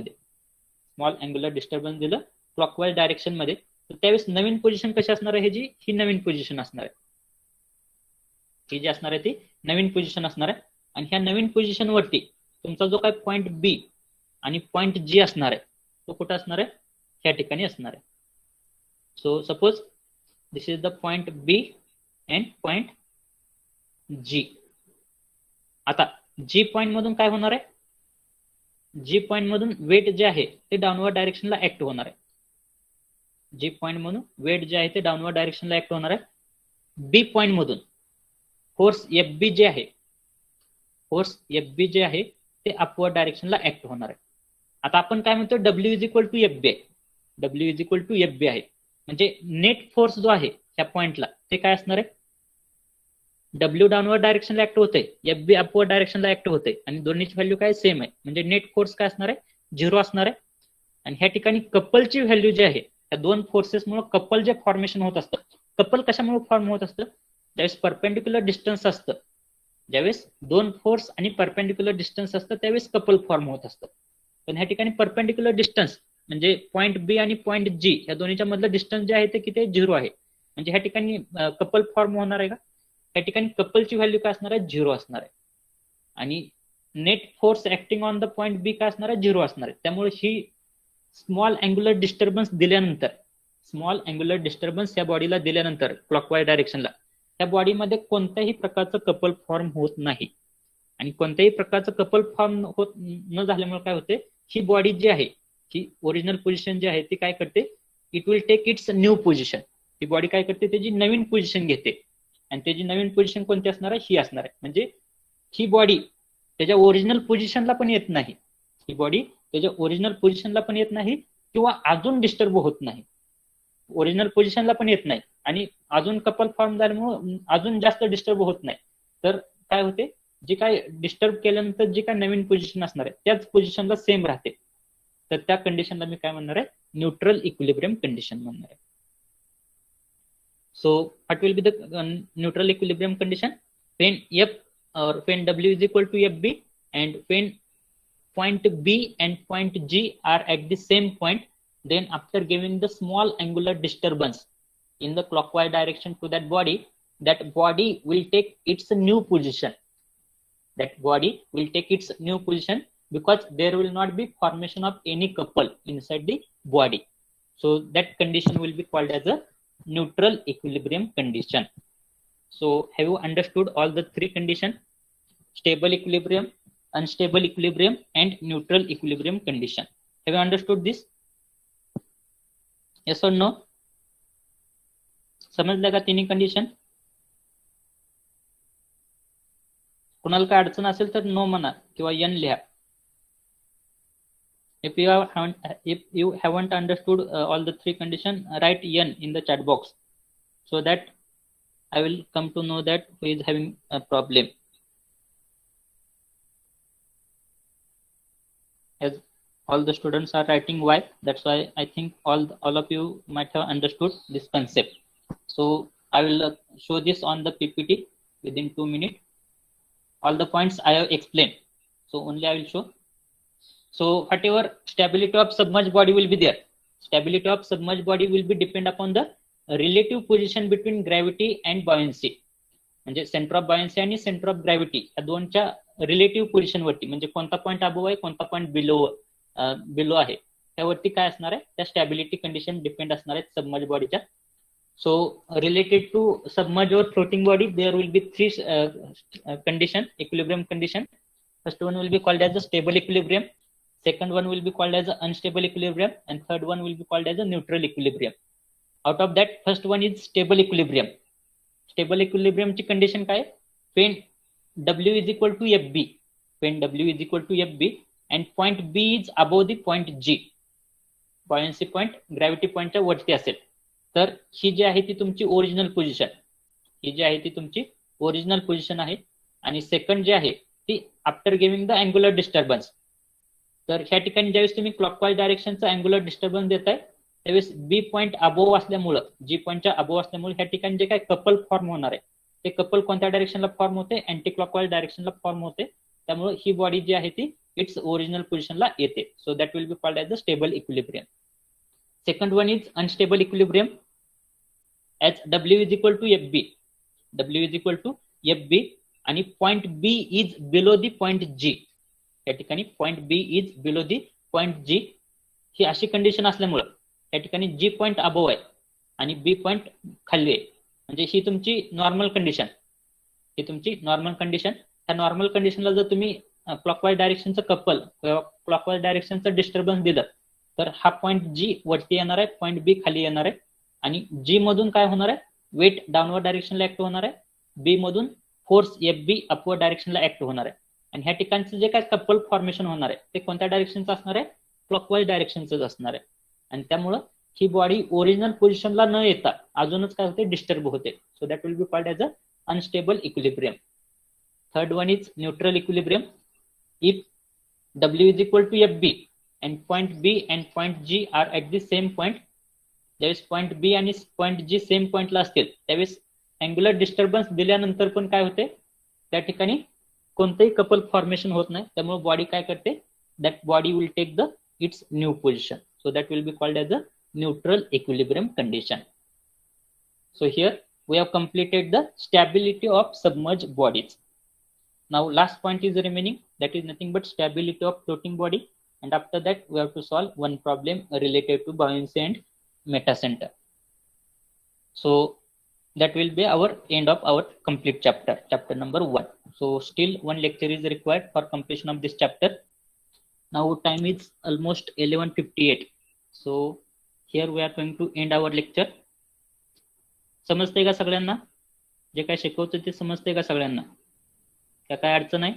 मध्ये, तर त्यावेळेस नवीन पोझिशन कशी असणार आहे, ही नवीन पोझिशन असणार आहे. ही जी असणार आहे ती नवीन पोझिशन असणार आहे. आणि ह्या नवीन पोझिशन वरती तुमचा जो काय पॉईंट बी आणि पॉईंट जी असणार आहे तो कुठं असणार आहे, ह्या ठिकाणी असणार आहे. So suppose this is the point B and point G. आता जी पॉईंट मधून काय होणार आहे, जी पॉईंट मधून वेट जे आहे ते डाऊनवर्ड डायरेक्शनला ऍक्ट होणार आहे. जी पॉईंट मधून वेट जे आहे ते डाऊनवर्ड डायरेक्शनला ऍक्ट होणार आहे. बी पॉईंट मधून फोर्स एफ बी जे आहे, फोर्स एफ बी जे आहे ते अपवर्ड डायरेक्शनला ऍक्ट होणार आहे. आता आपण काय म्हणतो, W is equal to F B आहे. W is equal to F B आहे म्हणजे नेट फोर्स जो आहे त्या पॉइंटला ते काय असणार आहे, डब्ल्यू डाऊनवर्ड डायरेक्शनला ऍक्ट होते, एफ बी अपवर्ड डायरेक्शनला ऍक्ट होते आणि दोन्हीची व्हॅल्यू काय सेम आहे. म्हणजे नेट फोर्स काय असणार आहे, 0 असणार आहे. आणि ह्या ठिकाणी कपलची व्हॅल्यू जी आहे, त्या दोन फोर्सेसमुळे कपल जे फॉर्मेशन होत असतं, कपल कशामुळे फॉर्म होत असतं, ज्यावेळेस परपेंडिक्युलर डिस्टन्स असतं, ज्यावेळेस दोन फोर्स आणि परपेंडिक्युलर डिस्टन्स असतं त्यावेळेस कपल फॉर्म होत असतं. पण ह्या ठिकाणी परपेंडिक्युलर डिस्टन्स म्हणजे पॉईंट बी आणि पॉईंट जी या दोन्हीच्या मधलं डिस्टन्स जे आहे ते किती 0 आहे. म्हणजे ह्या ठिकाणी कपल फॉर्म होणार आहे का, या ठिकाणी कपलची व्हॅल्यू काय असणार आहे, 0 असणार आहे. आणि net force acting on the point B काय असणार आहे, 0 असणार आहे. त्यामुळे ही स्मॉल अँग्युलर डिस्टर्बन्स दिल्यानंतर, स्मॉल अँग्युलर डिस्टर्बन्स या बॉडीला दिल्यानंतर क्लॉकवाईज डायरेक्शनला, त्या बॉडीमध्ये कोणत्याही प्रकारचं कपल फॉर्म होत नाही. आणि कोणत्याही प्रकारचं कपल फॉर्म होत न झाल्यामुळे काय होते, ही बॉडी जी आहे, ही ओरिजिनल पोझिशन जी आहे ती काय करते, it will take its new position. ही बॉडी काय करते, त्याची नवीन पोझिशन घेते. आणि त्याची नवीन पोझिशन कोणती असणार आहे, ही असणार आहे. म्हणजे ही बॉडी त्याच्या ओरिजिनल पोझिशनला पण येत नाही, ही बॉडी त्याच्या ओरिजिनल पोझिशनला पण येत नाही किंवा अजून डिस्टर्ब होत नाही. ओरिजिनल पोझिशनला पण येत नाही आणि अजून कपल फॉर्म झाल्यामुळे अजून जास्त डिस्टर्ब होत नाही. तर काय होते, जे काय डिस्टर्ब केल्यानंतर जी काय नवीन पोझिशन असणार आहे त्याच पोझिशनला सेम राहते. तर त्या कंडिशनला मी काय म्हणणार आहे, न्यूट्रल इक्विलिब्रियम कंडिशन म्हणणार आहे. So what will be the neutral equilibrium condition? When F or when W is equal to FB and when point B and point G are at the same point, then after giving the small angular disturbance in the clockwise direction to that body will take its new position. That body will take its new position because there will not be formation of any couple inside the body. So that condition will be called as a neutral equilibrium condition. So have you understood all the three conditions? Stable equilibrium, unstable equilibrium and neutral equilibrium condition. Have you understood this? Yes or no? समजलं का तिन्ही condition? कुणाला काय अडचण असेल तर no म्हणा किंवा n लिहा. If you haven't understood all the three conditions, write n in the chat box so that I will come to know that who is having a problem. As all the students are writing Y, that's why I think all of you might have understood this concept. So I will show this on the PPT within 2 minutes. All the points I have explained. So only I will show. So whatever stability of submerged body will be there, stability of submerged body will be depend upon the relative position between gravity and buoyancy. म्हणजे centre of buoyancy आणि centre of gravity या दोनच्या relative position वरती, म्हणजे कोणता point above आहे कोणता point below आहे त्यावरती काय असणार आहे, त्या स्टॅबिलिटी कंडिशन डिपेंड असणार आहेत सबमर्ज बॉडीच्या. So related to submerge or floating body there will be 3 condition, equilibrium condition. First one will be called as a stable equilibrium, second one will be called as a unstable equilibrium and third one will be called as a neutral equilibrium. Out of that, first one is stable equilibrium. Stable equilibrium ची condition काय, when W is equal to FB, when W is equal to FB and point B is above the point G, buoyancy point gravity point च्या वरती असेल तर ही जी आहे ती तुमची original position, ही जी आहे ती तुमची ओरिजिनल पोझिशन आहे. आणि सेकंड जी आहे ती after giving the angular disturbance. तर ह्या ठिकाणी ज्यावेळेस तुम्ही क्लॉकवाईज डायरेक्शनचा अँग्युलर डिस्टर्बन्स देताय त्यावेळेस बी पॉईंट अबोव्ह असल्यामुळं, जी पॉईंटच्या अबोव्ह असल्यामुळे ह्या ठिकाणी जे काय कपल फॉर्म होणार आहे ते कपल कोणत्या डायरेक्शनला फॉर्म होते, अँटी क्लॉकवाईज डायरेक्शनला फॉर्म होते. त्यामुळे ही बॉडी जी आहे ती इट्स ओरिजिनल पोझिशनला येते. सो that will be called as a stable equilibrium. Second one is unstable equilibrium as W is equal to FB. W is equal to FB आणि point B is below the point G. या ठिकाणी point B is below the point G. ही अशी condition असल्यामुळं या ठिकाणी G point above आहे आणि B point खाली आहे. म्हणजे ही तुमची नॉर्मल कंडिशन. ही तुमची नॉर्मल कंडिशन. ह्या नॉर्मल कंडिशनला जर तुम्ही क्लॉकवाईज डायरेक्शनचं कपल किंवा क्लॉकवाईज डायरेक्शनचं डिस्टर्बन्स दिलं तर हा पॉइंट G वरती येणार आहे, पॉइंट B खाली येणार आहे आणि G मधून काय होणार आहे, वेट डाऊनवर्ड डायरेक्शनला ऍक्ट होणार आहे, B मधून फोर्स FB अपवर्ड डायरेक्शनला ऍक्ट होणार आहे. आणि ह्या ठिकाणचं जे काय कपल फॉर्मेशन होणार आहे ते कोणत्या डायरेक्शनचं असणार आहे, क्लॉकवाईज डायरेक्शनच असणार आहे. आणि त्यामुळं ही बॉडी ओरिजिनल पोझिशनला न येता अजूनच काय होते, डिस्टर्ब होते. So that will be called as a unstable equilibrium. Third one is neutral equilibrium. If W is equal to FB and point B and point G are at the same point, ज्यावेळेस point B आणि point G same पॉइंटला असतील त्यावेळेस angular disturbance दिल्यानंतर पण काय होते, त्या ठिकाणी कोणतेही कपल फॉर्मेशन होत नाही. त्यामुळे बॉडी काय करते, that body will take the its new position. So that will be called as a neutral equilibrium condition. So here we have completed the stability of submerged bodies. Now last point is remaining, that is nothing but stability of floating body, and after that we have to solve one problem related to buoyancy and metacenter. So that will be our end of our complete chapter, chapter number 1. So still one lecture is required for completion of this chapter. Now time is almost 11:58. So here we are going to end our lecture. समजतंय का सगळ्यांना, जे काय शिकवतो ते समजतंय का सगळ्यांना, त्या काय अडचण आहे,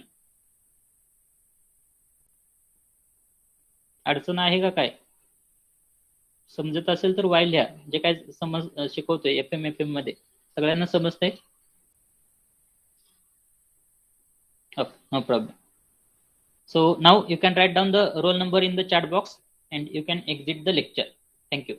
अडचण आहे का काय, समजत असेल तर वाईल लिहा. जे काय शिकवतोय FM मध्ये सगळ्यांना समजतंय, no problem. So now you can write down the roll number in the chat box and you can exit the lecture. Thank you.